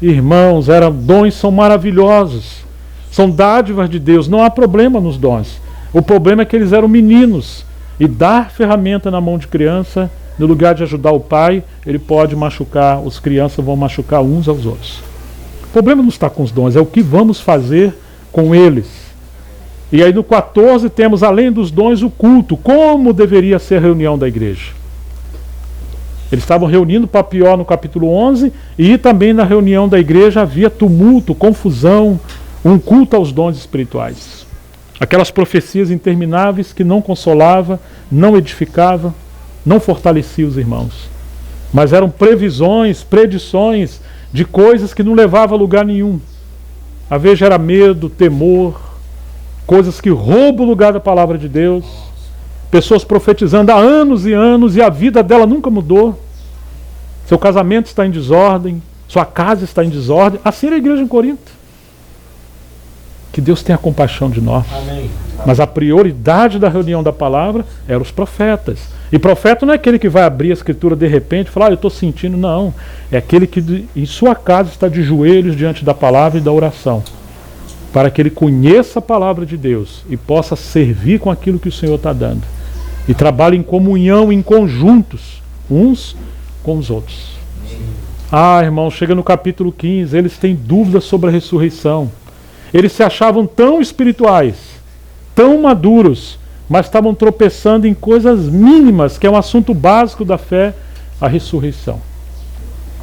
Irmãos, dons são maravilhosos. São dádivas de Deus. Não há problema nos dons. O problema é que eles eram meninos. E dar ferramenta na mão de criança, no lugar de ajudar o pai, ele pode machucar, os crianças vão machucar uns aos outros. O problema não está com os dons, é o que vamos fazer com eles. E aí no 14 temos, além dos dons, o culto. Como deveria ser a reunião da igreja? Eles estavam reunindo para pior no capítulo 11, e também na reunião da igreja havia tumulto, confusão, um culto aos dons espirituais. Aquelas profecias intermináveis que não consolava, não edificava, não fortalecia os irmãos. Mas eram previsões, predições de coisas que não levavam a lugar nenhum. Às vezes era medo, temor, coisas que roubam o lugar da palavra de Deus. Pessoas profetizando há anos e anos e a vida dela nunca mudou. Seu casamento está em desordem, sua casa está em desordem. Assim era a igreja em Corinto. Que Deus tenha compaixão de nós. Amém. Mas a prioridade da reunião da palavra eram os profetas. E profeta não é aquele que vai abrir a escritura de repente e falar, eu estou sentindo. Não. É aquele que em sua casa está de joelhos diante da palavra e da oração. Para que ele conheça a palavra de Deus e possa servir com aquilo que o Senhor está dando. E trabalhe em comunhão, em conjuntos, uns com os outros. Ah, irmão, chega no capítulo 15, eles têm dúvidas sobre a ressurreição. Eles se achavam tão espirituais, tão maduros, mas estavam tropeçando em coisas mínimas, que é um assunto básico da fé, a ressurreição.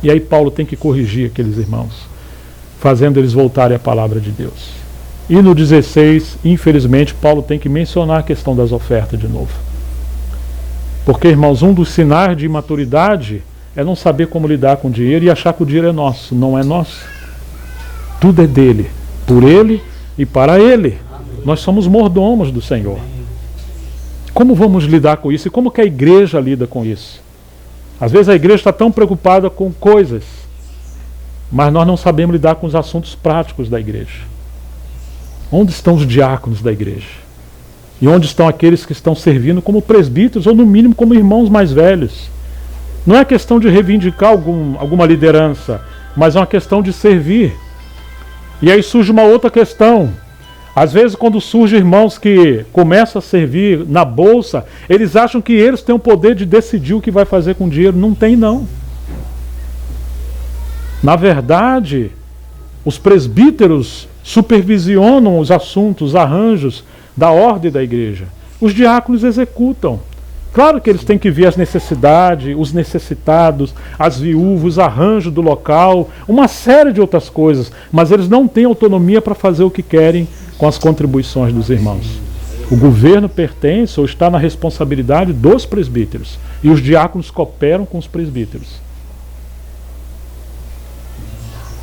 E aí Paulo tem que corrigir aqueles irmãos, fazendo eles voltarem à palavra de Deus. E no 16, infelizmente, Paulo tem que mencionar a questão das ofertas de novo. Porque, irmãos, um dos sinais de imaturidade é não saber como lidar com o dinheiro e achar que o dinheiro é nosso. Não é nosso. Tudo é dele, por ele e para ele. Nós somos mordomos do Senhor. Como vamos lidar com isso? E como que a igreja lida com isso? Às vezes a igreja está tão preocupada com coisas, mas nós não sabemos lidar com os assuntos práticos da igreja. Onde estão os diáconos da igreja? E onde estão aqueles que estão servindo como presbíteros, ou no mínimo como irmãos mais velhos? Não é questão de reivindicar alguma liderança, mas é uma questão de servir. E aí surge uma outra questão. Às vezes, quando surgem irmãos que começam a servir na bolsa, eles acham que eles têm o poder de decidir o que vai fazer com o dinheiro. Não tem, não. Na verdade, os presbíteros supervisionam os assuntos, os arranjos da ordem da igreja. Os diáconos executam. Claro que eles têm que ver as necessidades, os necessitados, as viúvas, os arranjos do local, uma série de outras coisas, mas eles não têm autonomia para fazer o que querem com as contribuições dos irmãos. O governo pertence ou está na responsabilidade dos presbíteros, e os diáconos cooperam com os presbíteros.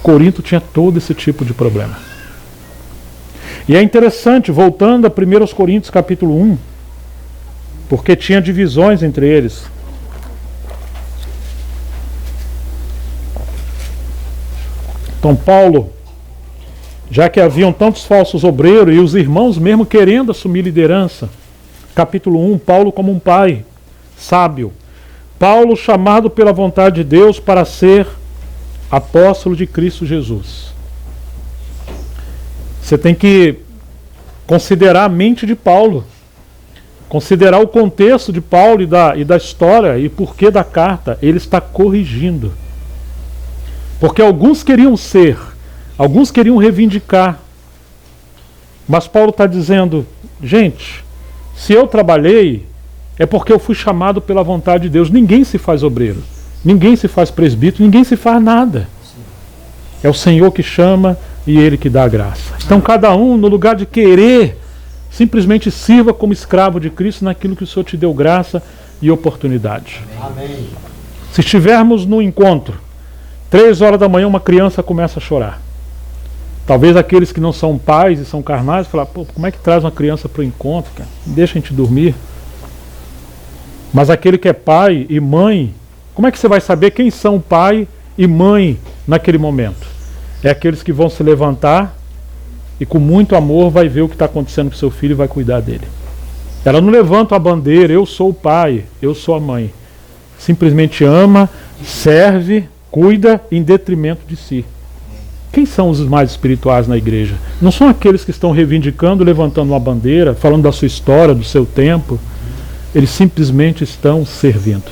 Corinto tinha todo esse tipo de problema. E é interessante, voltando a 1 Coríntios capítulo 1, porque tinha divisões entre eles. Então Paulo, já que haviam tantos falsos obreiros e os irmãos mesmo querendo assumir liderança, capítulo 1, Paulo como um pai sábio. Paulo chamado pela vontade de Deus para ser apóstolo de Cristo Jesus. Você tem que considerar a mente de Paulo, considerar o contexto de Paulo e da história e porquê da carta. Ele está corrigindo. Porque alguns queriam ser, alguns queriam reivindicar. Mas Paulo está dizendo, gente, se eu trabalhei, é porque eu fui chamado pela vontade de Deus. Ninguém se faz obreiro, ninguém se faz presbítero, ninguém se faz nada. É o Senhor que chama e Ele que dá a graça. Então cada um, no lugar de querer, simplesmente sirva como escravo de Cristo naquilo que o Senhor te deu graça e oportunidade. Amém. Se estivermos no encontro, 3 horas da manhã uma criança começa a chorar. Talvez aqueles que não são pais e são carnais falam, pô, como é que traz uma criança para o encontro, cara? Deixa a gente dormir. Mas aquele que é pai e mãe, como é que você vai saber quem são pai e mãe naquele momento? É aqueles que vão se levantar e com muito amor vai ver o que está acontecendo com seu filho e vai cuidar dele. Ela não levanta a bandeira, eu sou o pai, eu sou a mãe. Simplesmente ama, serve, cuida em detrimento de si. Quem são os mais espirituais na igreja? Não são aqueles que estão reivindicando, levantando uma bandeira, falando da sua história, do seu tempo. Eles simplesmente estão servindo.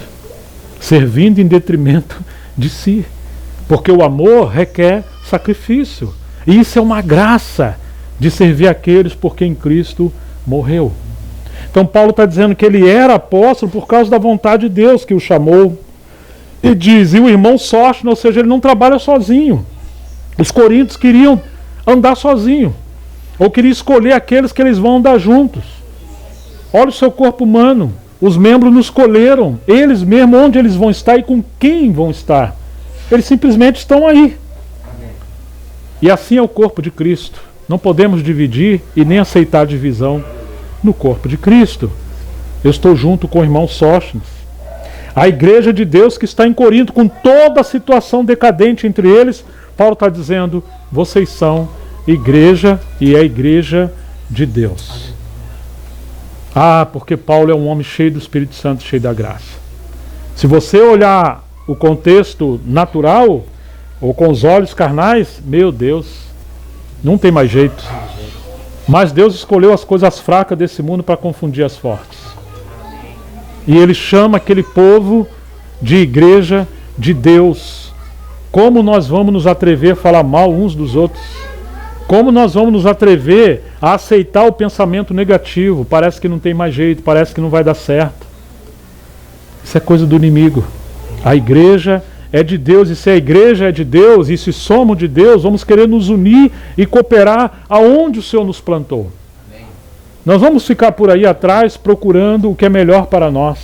Servindo em detrimento de si. Porque o amor requer sacrifício. E isso é uma graça de servir aqueles por quem Cristo morreu. Então Paulo está dizendo que ele era apóstolo por causa da vontade de Deus que o chamou. E diz, e o irmão Sósteno, ou seja, ele não trabalha sozinho. Os coríntios queriam andar sozinho. Ou queriam escolher aqueles que eles vão andar juntos. Olha o seu corpo humano. Os membros nos escolheram. Eles mesmos, onde eles vão estar e com quem vão estar. Eles simplesmente estão aí. E assim é o corpo de Cristo. Não podemos dividir e nem aceitar divisão no corpo de Cristo. Eu estou junto com o irmão Sóstenes. A igreja de Deus que está em Corinto, com toda a situação decadente entre eles, Paulo está dizendo, vocês são igreja e é a igreja de Deus. Ah, porque Paulo é um homem cheio do Espírito Santo, cheio da graça. Se você olhar o contexto natural, ou com os olhos carnais, meu Deus, não tem mais jeito. Mas Deus escolheu as coisas fracas desse mundo para confundir as fortes. E Ele chama aquele povo de igreja de Deus. Como nós vamos nos atrever a falar mal uns dos outros? Como nós vamos nos atrever a aceitar o pensamento negativo? Parece que não tem mais jeito, parece que não vai dar certo. Isso é coisa do inimigo. A igreja é de Deus, e se a igreja é de Deus, e se somos de Deus, vamos querer nos unir e cooperar aonde o Senhor nos plantou. Nós vamos ficar por aí atrás procurando o que é melhor para nós.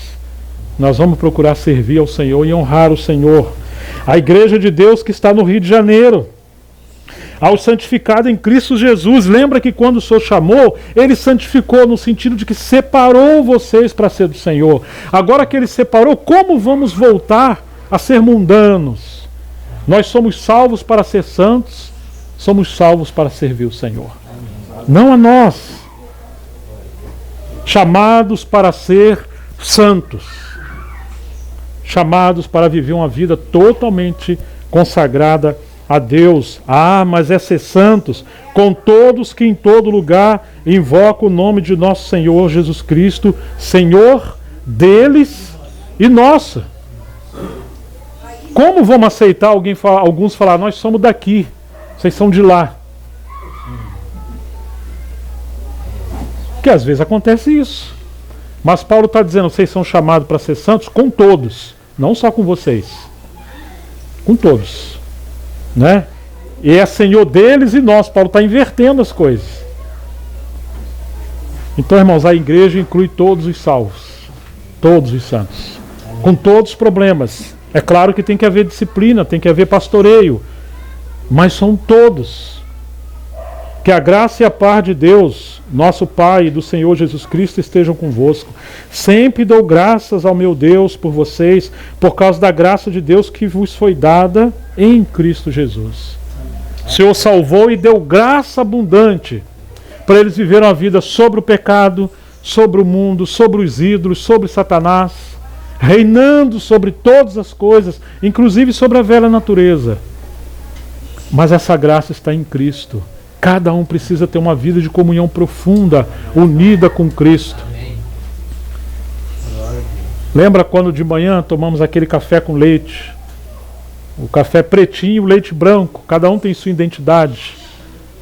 Nós vamos procurar servir ao Senhor e honrar o Senhor. A igreja de Deus que está no Rio de Janeiro, ao santificado em Cristo Jesus. Lembra que quando o Senhor chamou, Ele santificou no sentido de que separou vocês para ser do Senhor. Agora que Ele separou, como vamos voltar a ser mundanos? Nós somos salvos para ser santos, somos salvos para servir o Senhor. Não a nós. Chamados para ser santos. Chamados para viver uma vida totalmente consagrada a Deus. Ah, mas é ser santos com todos que em todo lugar invocam o nome de nosso Senhor Jesus Cristo, Senhor deles e nosso. Como vamos aceitar alguns falar, nós somos daqui, vocês são de lá? Porque às vezes acontece isso. Mas Paulo está dizendo, vocês são chamados para ser santos com todos, não só com vocês. Com todos. Né? E é Senhor deles e nós. Paulo está invertendo as coisas. Então, irmãos, a igreja inclui todos os salvos, todos os santos, com todos os problemas. É claro que tem que haver disciplina, tem que haver pastoreio, mas são todos. Que a graça e a paz de Deus, nosso Pai e do Senhor Jesus Cristo estejam convosco. Sempre dou graças ao meu Deus por vocês, por causa da graça de Deus que vos foi dada em Cristo Jesus. O Senhor salvou e deu graça abundante para eles viverem uma vida sobre o pecado, sobre o mundo, sobre os ídolos, sobre Satanás, reinando sobre todas as coisas, inclusive sobre a velha natureza. Mas essa graça está em Cristo. Cada um precisa ter uma vida de comunhão profunda, unida com Cristo. Lembra quando de manhã tomamos aquele café com leite? O café pretinho e o leite branco. Cada um tem sua identidade.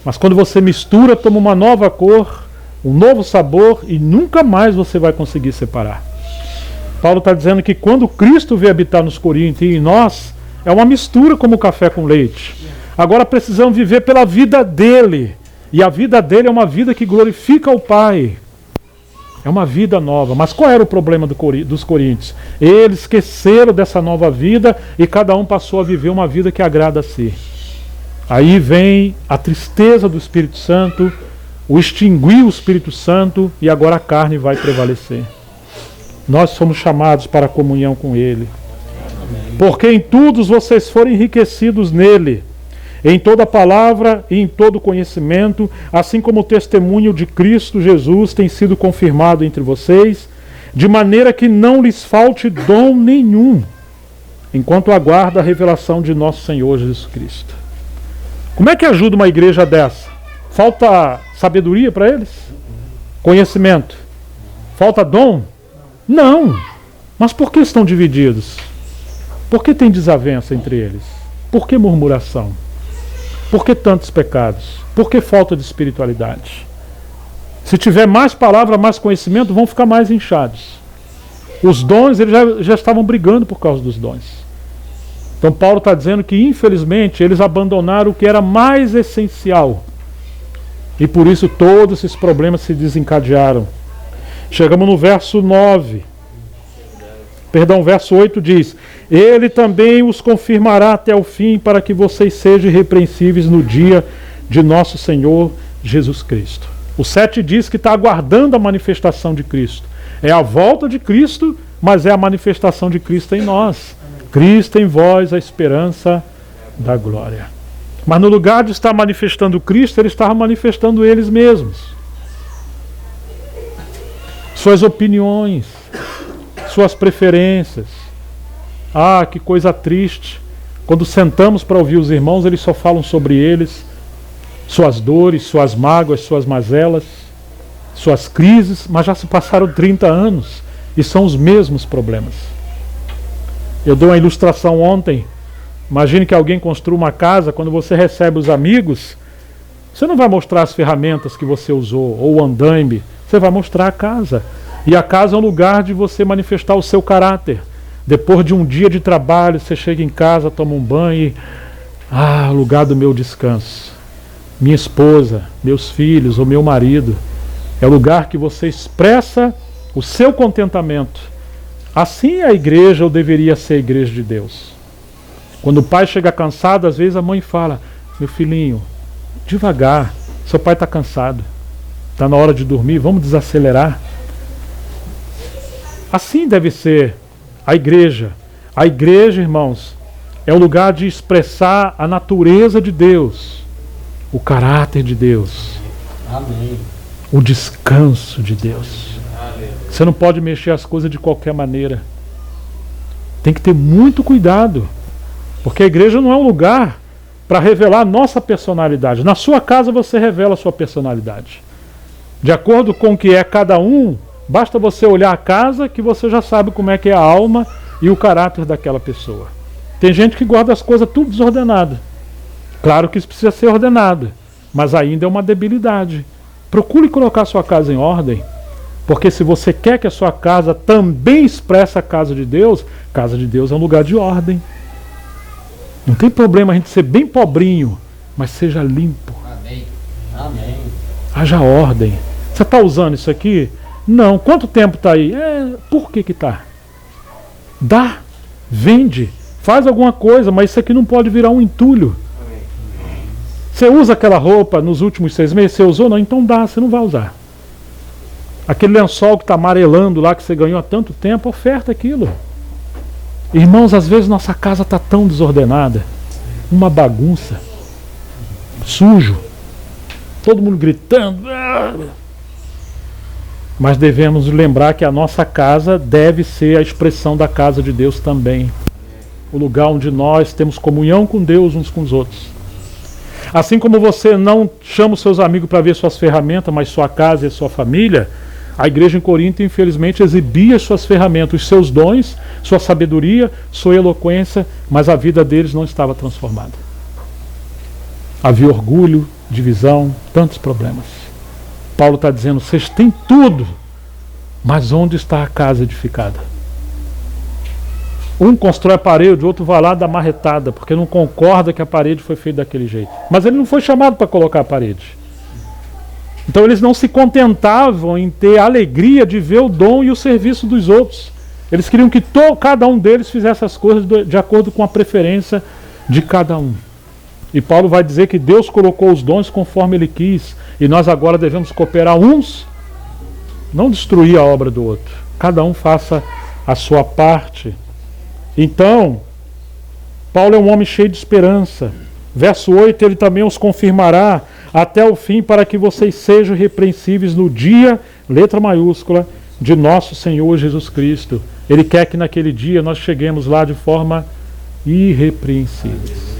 Mas quando você mistura, toma uma nova cor, um novo sabor, e nunca mais você vai conseguir separar. Paulo está dizendo que quando Cristo veio habitar nos Coríntios e em nós, é uma mistura como o café com leite. Agora precisamos viver pela vida dele. E a vida dele é uma vida que glorifica o Pai. É uma vida nova. Mas qual era o problema dos coríntios? Eles esqueceram dessa nova vida e cada um passou a viver uma vida que agrada a si. Aí vem a tristeza do Espírito Santo, o extinguir o Espírito Santo, e agora a carne vai prevalecer. Nós somos chamados para a comunhão com Ele. Porque em tudo vocês foram enriquecidos nele, em toda palavra e em todo conhecimento, assim como o testemunho de Cristo Jesus tem sido confirmado entre vocês, de maneira que não lhes falte dom nenhum, enquanto aguarda a revelação de nosso Senhor Jesus Cristo. Como é que ajuda uma igreja dessa? Falta sabedoria para eles? Conhecimento? Falta dom? Não. Mas por que estão divididos? Por que tem desavença entre eles? Por que murmuração? Por que tantos pecados? Por que falta de espiritualidade? Se tiver mais palavra, mais conhecimento, vão ficar mais inchados. Os dons, eles já estavam brigando por causa dos dons. Então Paulo está dizendo que, infelizmente, eles abandonaram o que era mais essencial. E por isso todos esses problemas se desencadearam. Chegamos no verso 9. Verso 8 diz: Ele também os confirmará até o fim, para que vocês sejam irrepreensíveis no dia de nosso Senhor Jesus Cristo. O 7 diz que está aguardando a manifestação de Cristo. É a volta de Cristo, mas é a manifestação de Cristo em nós. Cristo em vós, a esperança da glória. Mas no lugar de estar manifestando Cristo, ele estava manifestando eles mesmos. Suas opiniões, suas preferências. Ah, que coisa triste. Quando sentamos para ouvir os irmãos, eles só falam sobre eles, suas dores, suas mágoas, suas mazelas, suas crises, mas já se passaram 30 anos e são os mesmos problemas. Eu dei uma ilustração ontem. Imagine que alguém construa uma casa, quando você recebe os amigos, você não vai mostrar as ferramentas que você usou, ou o andaime, você vai mostrar a casa. E a casa é um lugar de você manifestar o seu caráter. Depois de um dia de trabalho, você chega em casa, toma um banho e... lugar do meu descanso. Minha esposa, meus filhos ou meu marido. É o lugar que você expressa o seu contentamento. Assim a igreja, ou deveria ser a igreja de Deus. Quando o pai chega cansado, às vezes a mãe fala: meu filhinho, devagar, seu pai está cansado, está na hora de dormir, vamos desacelerar. Assim deve ser a igreja. A igreja, irmãos, é o lugar de expressar a natureza de Deus, o caráter de Deus, Amém. O descanso de Deus. Você não pode mexer as coisas de qualquer maneira. Tem que ter muito cuidado, porque a igreja não é um lugar para revelar a nossa personalidade. Na sua casa você revela a sua personalidade. De acordo com o que é cada um, basta você olhar a casa que você já sabe como é que é a alma e o caráter daquela pessoa. Tem gente que guarda as coisas tudo desordenado. Claro que isso precisa ser ordenado, mas ainda é uma debilidade. Procure colocar a sua casa em ordem, porque se você quer que a sua casa também expresse a casa de Deus é um lugar de ordem. Não tem problema a gente ser bem pobrinho, mas seja limpo. Amém. Amém. Haja ordem. Você está usando isso aqui? Não. Quanto tempo está aí? Por que está? Dá, vende, faz alguma coisa, mas isso aqui não pode virar um entulho. Você usa aquela roupa nos últimos 6 meses? Você usou? Não, então dá, você não vai usar. Aquele lençol que está amarelando lá, que você ganhou há tanto tempo, oferta aquilo. Irmãos, às vezes nossa casa está tão desordenada, uma bagunça, sujo, todo mundo gritando. Mas devemos lembrar que a nossa casa deve ser a expressão da casa de Deus também. O lugar onde nós temos comunhão com Deus uns com os outros. Assim como você não chama os seus amigos para ver suas ferramentas, mas sua casa e sua família, a igreja em Corinto, infelizmente, exibia suas ferramentas, os seus dons, sua sabedoria, sua eloquência, mas a vida deles não estava transformada. Havia orgulho, divisão, tantos problemas. Paulo está dizendo: vocês têm tudo, mas onde está a casa edificada? Um constrói a parede, o outro vai lá dar marretada, porque não concorda que a parede foi feita daquele jeito. Mas ele não foi chamado para colocar a parede. Então eles não se contentavam em ter a alegria de ver o dom e o serviço dos outros. Eles queriam que cada um deles fizesse as coisas de acordo com a preferência de cada um. E Paulo vai dizer que Deus colocou os dons conforme Ele quis, e nós agora devemos cooperar uns, não destruir a obra do outro. Cada um faça a sua parte. Então, Paulo é um homem cheio de esperança. Verso 8, ele também os confirmará até o fim, para que vocês sejam irrepreensíveis no dia, letra maiúscula, de nosso Senhor Jesus Cristo. Ele quer que naquele dia nós cheguemos lá de forma irrepreensíveis.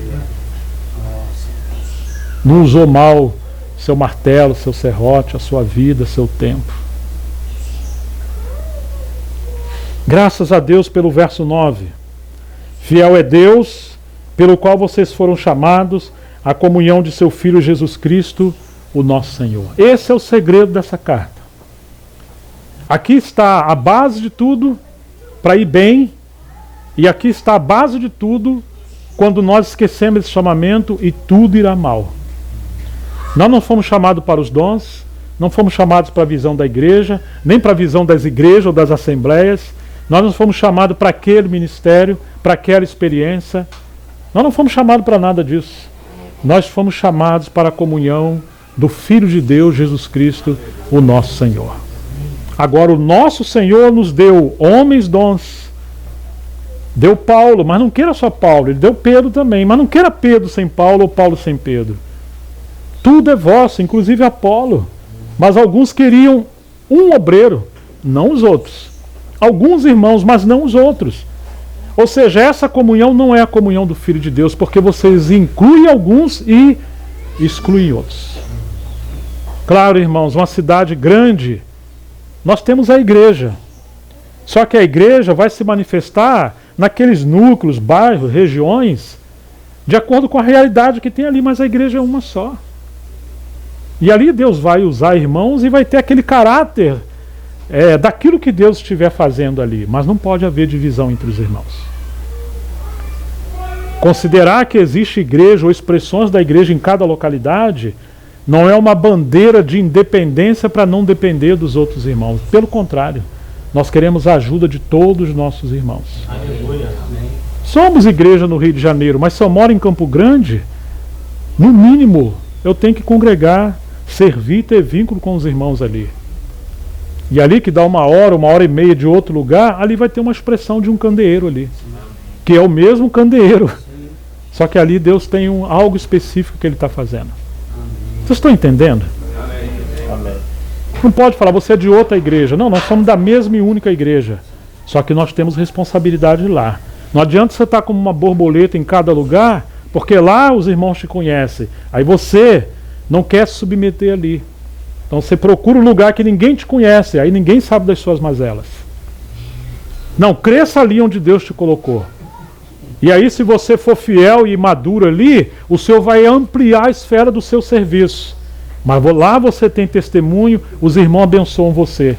Não usou mal seu martelo, seu serrote, a sua vida, seu tempo. Graças a Deus pelo verso 9. Fiel é Deus, pelo qual vocês foram chamados à comunhão de seu Filho Jesus Cristo, o nosso Senhor. Esse é o segredo dessa carta. Aqui está a base de tudo para ir bem, e aqui está a base de tudo quando nós esquecemos esse chamamento e tudo irá mal. Nós não fomos chamados para os dons, não fomos chamados para a visão da igreja, nem para a visão das igrejas ou das assembleias. Nós não fomos chamados para aquele ministério, para aquela experiência. Nós não fomos chamados para nada disso. Nós fomos chamados para a comunhão do Filho de Deus, Jesus Cristo, o nosso Senhor. Agora, o nosso Senhor nos deu homens dons. Deu Paulo, mas não queira só Paulo. Ele deu Pedro também, mas não queira Pedro sem Paulo ou Paulo sem Pedro. Tudo é vosso, inclusive Apolo. Mas alguns queriam um obreiro, não os outros. Alguns irmãos, mas não os outros. Ou seja, essa comunhão não é a comunhão do Filho de Deus, porque vocês incluem alguns e excluem outros. Claro, irmãos, uma cidade grande, nós temos a igreja. Só que a igreja vai se manifestar naqueles núcleos, bairros, regiões, de acordo com a realidade que tem ali, mas a igreja é uma só. E ali Deus vai usar irmãos e vai ter aquele caráter daquilo que Deus estiver fazendo ali, mas não pode haver divisão entre os irmãos. Considerar que existe igreja ou expressões da igreja em cada localidade não é uma bandeira de independência para não depender dos outros irmãos. Pelo contrário, nós queremos a ajuda de todos os nossos irmãos. Aleluia. Amém. Somos igreja no Rio de Janeiro, mas se eu moro em Campo Grande, no mínimo eu tenho que congregar, servir, ter vínculo com os irmãos ali. E ali que dá 1 hora, 1 hora e meia de outro lugar, ali vai ter uma expressão de um candeeiro ali, que é o mesmo candeeiro. Só que ali Deus tem algo específico que Ele está fazendo. Vocês estão entendendo? Amém. Não pode falar, você é de outra igreja. Não, nós somos da mesma e única igreja. Só que nós temos responsabilidade lá. Não adianta você estar como uma borboleta em cada lugar, porque lá os irmãos te conhecem. Aí você não quer se submeter ali. Então você procura um lugar que ninguém te conhece, aí ninguém sabe das suas mazelas. Não, cresça ali onde Deus te colocou. E aí, se você for fiel e maduro ali, o Senhor vai ampliar a esfera do seu serviço. Mas lá você tem testemunho, os irmãos abençoam você.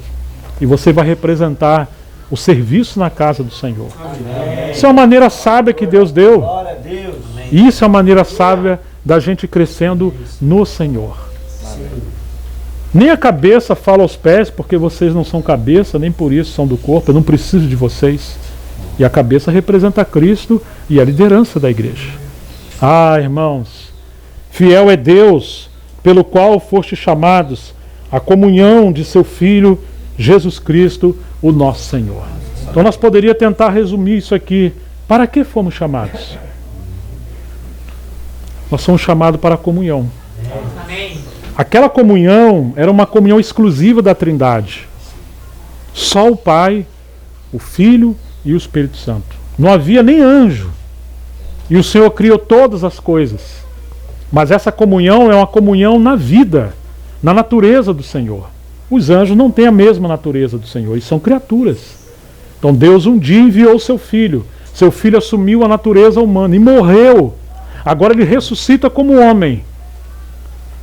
E você vai representar o serviço na casa do Senhor. Amém. Isso é uma maneira sábia que Deus deu. Glória a Deus. Isso é uma maneira sábia da gente crescendo no Senhor. Sim. Nem a cabeça fala aos pés, porque vocês não são cabeça, nem por isso são do corpo. Eu não preciso de vocês. E a cabeça representa Cristo e a liderança da igreja. Ah, irmãos, fiel é Deus, pelo qual foste chamados à comunhão de seu Filho, Jesus Cristo, o nosso Senhor. Então nós poderíamos tentar resumir isso aqui. Para que fomos chamados? Nós somos chamados para a comunhão. Amém. Aquela comunhão era uma comunhão exclusiva da Trindade. Só o Pai, o Filho e o Espírito Santo. Não havia nem anjo. E o Senhor criou todas as coisas. Mas essa comunhão é uma comunhão na vida, na natureza do Senhor. Os anjos não têm a mesma natureza do Senhor, eles são criaturas. Então Deus um dia enviou seu Filho. Seu Filho assumiu a natureza humana e morreu. Agora ele ressuscita como homem.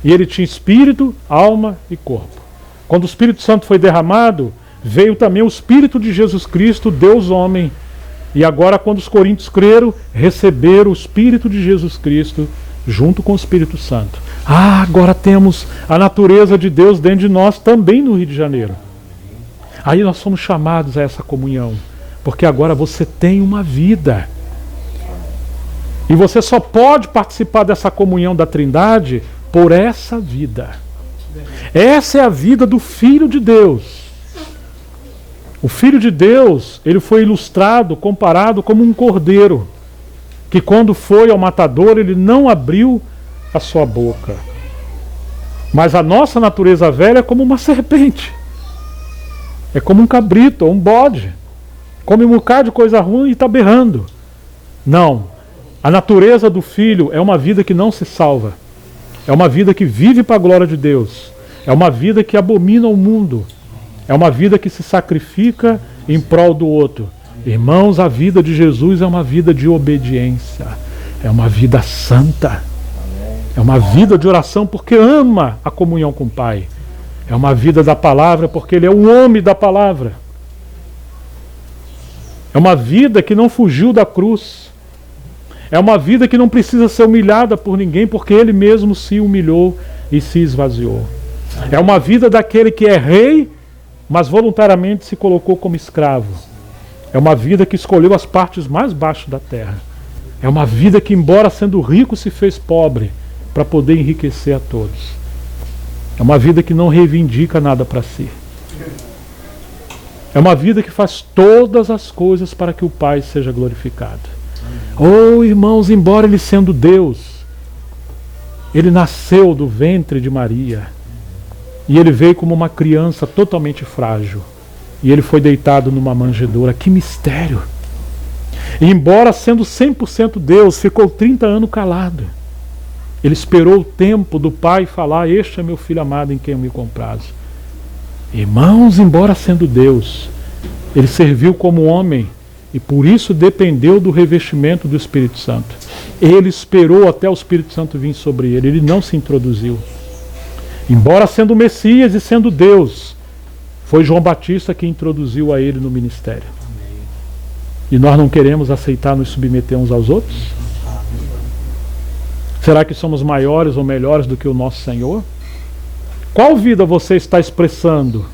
E ele tinha espírito, alma e corpo. Quando o Espírito Santo foi derramado, veio também o Espírito de Jesus Cristo, Deus homem. E agora, quando os coríntios creram, receberam o Espírito de Jesus Cristo junto com o Espírito Santo. Ah, agora temos a natureza de Deus dentro de nós também no Rio de Janeiro. Aí nós somos chamados a essa comunhão, porque agora você tem uma vida. E você só pode participar dessa comunhão da Trindade por essa vida. Essa é a vida do Filho de Deus. O Filho de Deus, ele foi ilustrado, comparado como um cordeiro, que quando foi ao matador, ele não abriu a sua boca. Mas a nossa natureza velha é como uma serpente. É como um cabrito ou um bode. Come um bocado de coisa ruim e está berrando. Não. A natureza do Filho é uma vida que não se salva. É uma vida que vive para a glória de Deus. É uma vida que abomina o mundo. É uma vida que se sacrifica em prol do outro. Irmãos, a vida de Jesus é uma vida de obediência. É uma vida santa. É uma vida de oração porque ama a comunhão com o Pai. É uma vida da palavra porque ele é o homem da palavra. É uma vida que não fugiu da cruz. É uma vida que não precisa ser humilhada por ninguém porque ele mesmo se humilhou e se esvaziou. É uma vida daquele que é rei, mas voluntariamente se colocou como escravo. É uma vida que escolheu as partes mais baixas da terra. É uma vida que, embora sendo rico, se fez pobre para poder enriquecer a todos. É uma vida que não reivindica nada para si. É uma vida que faz todas as coisas para que o Pai seja glorificado. Oh, irmãos, embora ele sendo Deus, ele nasceu do ventre de Maria. E ele veio como uma criança totalmente frágil. E ele foi deitado numa manjedoura. Que mistério! E embora sendo 100% Deus, ficou 30 anos calado. Ele esperou o tempo do Pai falar: este é meu filho amado em quem eu me comprazo. Irmãos, embora sendo Deus, ele serviu como homem E por isso dependeu do revestimento do Espírito Santo. Ele esperou até o Espírito Santo vir sobre ele. Ele não se introduziu. Embora sendo o Messias e sendo Deus, foi João Batista que introduziu a ele no ministério. E nós não queremos aceitar nos submeter uns aos outros? Será que somos maiores ou melhores do que o nosso Senhor? Qual vida você está expressando?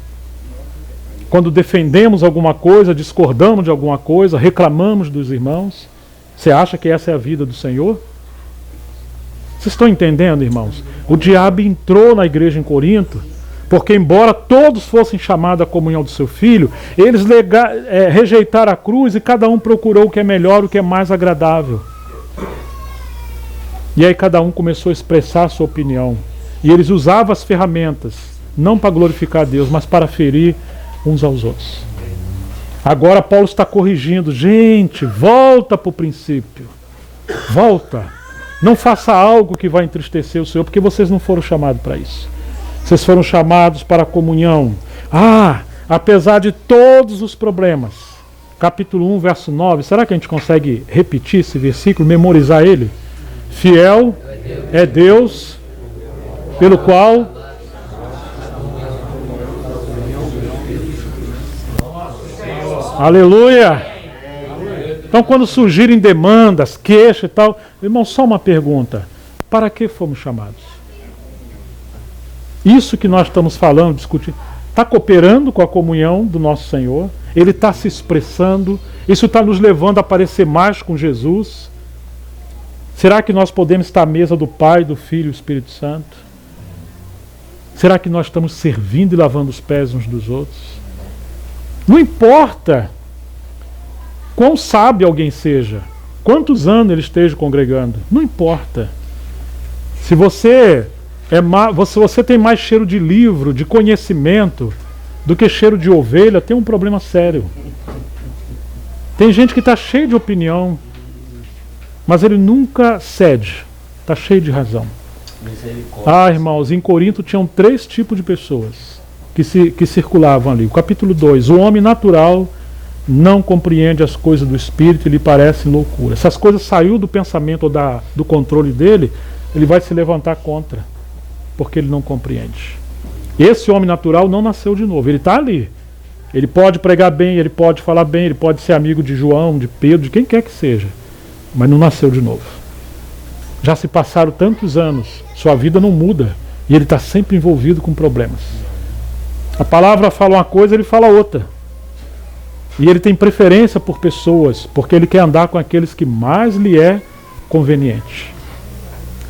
Quando defendemos alguma coisa, discordamos de alguma coisa, reclamamos dos irmãos, você acha que essa é a vida do Senhor? Vocês estão entendendo, irmãos? O diabo entrou na igreja em Corinto, porque embora todos fossem chamados à comunhão do seu Filho, eles rejeitaram a cruz e cada um procurou o que é melhor, o que é mais agradável. E aí cada um começou a expressar a sua opinião. E eles usavam as ferramentas, não para glorificar a Deus, mas para ferir uns aos outros. Agora Paulo está corrigindo. Gente, volta para o princípio. Volta. Não faça algo que vai entristecer o Senhor, porque vocês não foram chamados para isso. Vocês foram chamados para a comunhão. Apesar de todos os problemas. Capítulo 1, verso 9. Será que a gente consegue repetir esse versículo, memorizar ele? Fiel é Deus, pelo qual aleluia! Então quando surgirem demandas, queixas e tal, irmão, só uma pergunta: para que fomos chamados? Isso que nós estamos falando, discutindo, está cooperando com a comunhão do nosso Senhor? Ele está se expressando? Isso está nos levando a parecer mais com Jesus? Será que nós podemos estar à mesa do Pai, do Filho e do Espírito Santo? Será que nós estamos servindo e lavando os pés uns dos outros? Não importa quão sábio alguém seja, quantos anos ele esteja congregando, não importa. Se você tem mais cheiro de livro, de conhecimento, do que cheiro de ovelha, tem um problema sério. Tem gente que está cheio de opinião, mas ele nunca cede, está cheio de razão. Irmãos, em Corinto tinham 3 tipos de pessoas que circulavam ali. O capítulo 2, o homem natural não compreende as coisas do Espírito e lhe parecem loucura. Se as coisas saíram do pensamento ou do controle dele, ele vai se levantar contra, porque ele não compreende. Esse homem natural não nasceu de novo, ele está ali. Ele pode pregar bem, ele pode falar bem, ele pode ser amigo de João, de Pedro, de quem quer que seja, mas não nasceu de novo. Já se passaram tantos anos, sua vida não muda, e ele está sempre envolvido com problemas. A palavra fala uma coisa, ele fala outra. E ele tem preferência por pessoas, porque ele quer andar com aqueles que mais lhe é conveniente.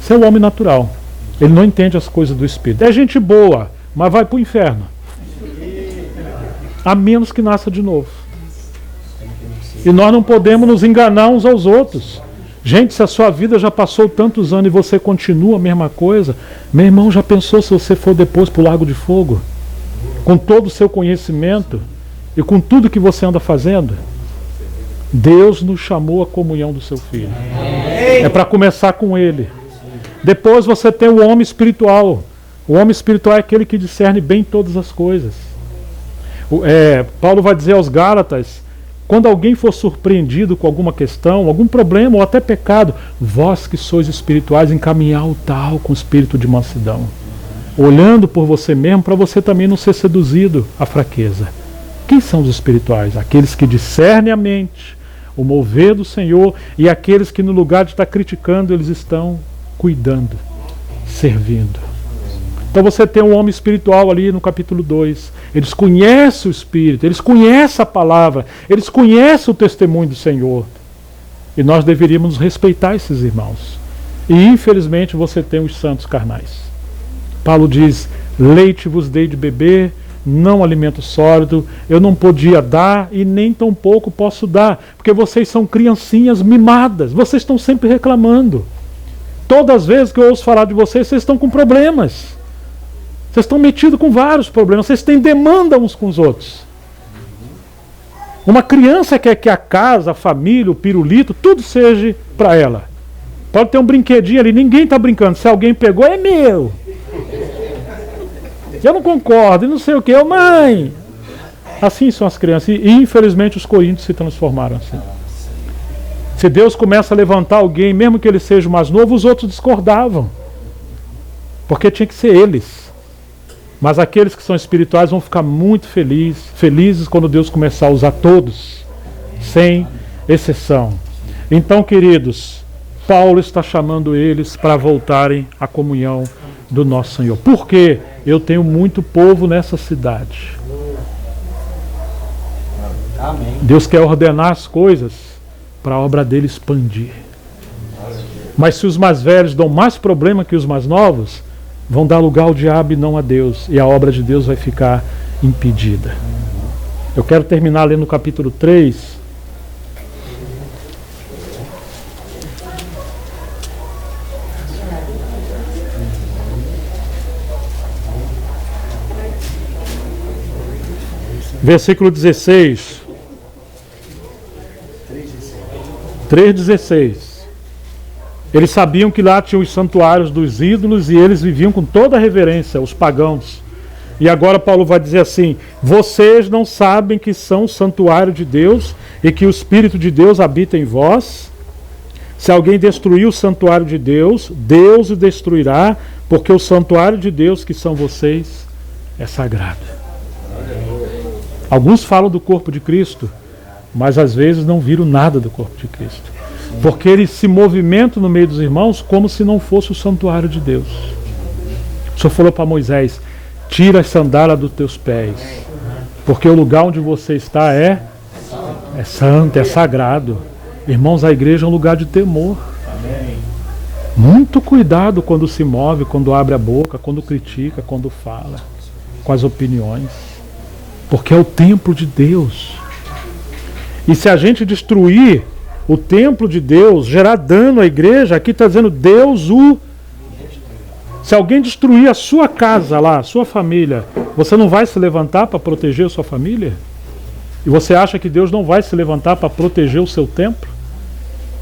Esse é o homem natural. Ele não entende as coisas do Espírito. É gente boa, mas vai para o inferno. A menos que nasça de novo. E nós não podemos nos enganar uns aos outros. Gente, se a sua vida já passou tantos anos e você continua a mesma coisa, meu irmão, já pensou se você for depois para o lago de fogo? Com todo o seu conhecimento e com tudo que você anda fazendo? Deus nos chamou à comunhão do seu Filho. É para começar com Ele. Depois você tem o homem espiritual. O homem espiritual é aquele que discerne bem todas as coisas. Paulo vai dizer aos Gálatas: quando alguém for surpreendido com alguma questão, algum problema ou até pecado, vós que sois espirituais, encaminhar o tal com espírito de mansidão, olhando por você mesmo, para você também não ser seduzido à fraqueza. Quem são os espirituais? Aqueles que discernem a mente, o mover do Senhor, e aqueles que no lugar de estar criticando, eles estão cuidando, servindo. Então você tem um homem espiritual ali no capítulo 2. Eles conhecem o Espírito, eles conhecem a palavra, eles conhecem o testemunho do Senhor. E nós deveríamos respeitar esses irmãos. E infelizmente você tem os santos carnais. Paulo diz: leite vos dei de beber, não alimento sólido. Eu não podia dar e nem tampouco posso dar, porque vocês são criancinhas mimadas, vocês estão sempre reclamando. Todas as vezes que eu ouço falar de vocês, vocês estão com problemas. Vocês estão metidos com vários problemas. Vocês têm demanda uns com os outros. Uma criança quer que a casa, a família, o pirulito, tudo seja para ela. Pode ter um brinquedinho ali, ninguém está brincando. Se alguém pegou, é meu. Eu não concordo, e não sei o que. Mãe, Assim são as crianças. E infelizmente os coríntios se transformaram assim. Se Deus começa a levantar alguém, mesmo que ele seja o mais novo, os outros discordavam. Porque tinha que ser eles. Mas aqueles que são espirituais vão ficar muito felizes quando Deus começar a usar todos, sem exceção. Então, queridos, Paulo está chamando eles para voltarem à comunhão do nosso Senhor. Por quê? Eu tenho muito povo nessa cidade. Amém. Deus quer ordenar as coisas para a obra dele expandir. Mas se os mais velhos dão mais problema que os mais novos, vão dar lugar ao diabo e não a Deus. E a obra de Deus vai ficar impedida. Eu quero terminar lendo o capítulo 3. Versículo 16. 3,16. Eles sabiam que lá tinham os santuários dos ídolos e eles viviam com toda a reverência, os pagãos. E agora Paulo vai dizer assim: vocês não sabem que são o santuário de Deus e que o Espírito de Deus habita em vós? Se alguém destruir o santuário de Deus, Deus o destruirá, porque o santuário de Deus, que são vocês, é sagrado. Alguns falam do corpo de Cristo, mas às vezes não viram nada do corpo de Cristo. Porque eles se movimentam no meio dos irmãos como se não fosse o santuário de Deus. O Senhor falou para Moisés: tira as sandálias dos teus pés, porque o lugar onde você está é santo, é sagrado. Irmãos, a igreja é um lugar de temor. Muito cuidado quando se move, quando abre a boca, quando critica, quando fala, com as opiniões. Porque é o templo de Deus. E se a gente destruir o templo de Deus, gerar dano à igreja, aqui está dizendo Deus o... Se alguém destruir a sua casa lá, a sua família, você não vai se levantar para proteger a sua família? E você acha que Deus não vai se levantar para proteger o seu templo?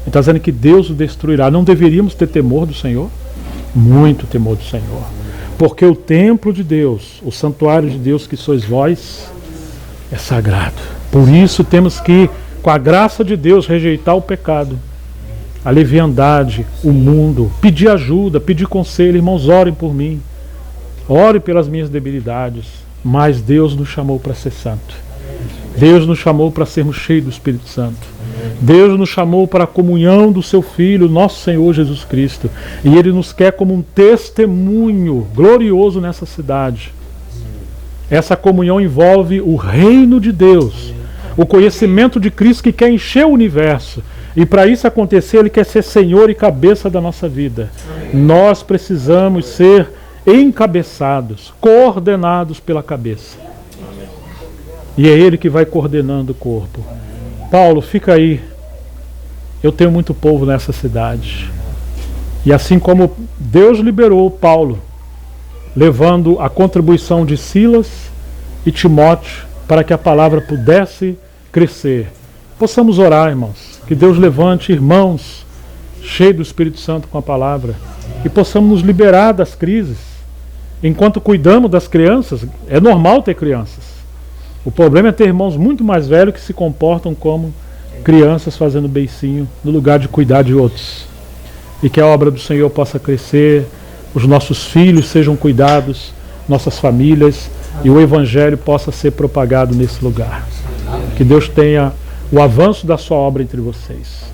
Ele está dizendo que Deus o destruirá. Não deveríamos ter temor do Senhor? Muito temor do Senhor. Porque o templo de Deus, o santuário de Deus que sois vós, é sagrado. Por isso temos que, com a graça de Deus, rejeitar o pecado, a leviandade, o mundo, pedir ajuda, pedir conselho. Irmãos, orem por mim, orem pelas minhas debilidades, mas Deus nos chamou para ser santo. Deus nos chamou para sermos cheios do Espírito Santo. Deus nos chamou para a comunhão do seu Filho, nosso Senhor Jesus Cristo. E Ele nos quer como um testemunho glorioso nessa cidade. Essa comunhão envolve o reino de Deus, o conhecimento de Cristo que quer encher o universo. E para isso acontecer, Ele quer ser Senhor e cabeça da nossa vida. Nós precisamos ser encabeçados, coordenados pela cabeça. E é Ele que vai coordenando o corpo. Paulo, fica aí. Eu tenho muito povo nessa cidade. E assim como Deus liberou Paulo, levando a contribuição de Silas e Timóteo para que a palavra pudesse crescer, possamos orar, irmãos, que Deus levante irmãos cheios do Espírito Santo com a palavra e possamos nos liberar das crises. Enquanto cuidamos das crianças, é normal ter crianças. O problema é ter irmãos muito mais velhos que se comportam como crianças fazendo beicinho no lugar de cuidar de outros. E que a obra do Senhor possa crescer, os nossos filhos sejam cuidados, nossas famílias, e o Evangelho possa ser propagado nesse lugar. Que Deus tenha o avanço da sua obra entre vocês.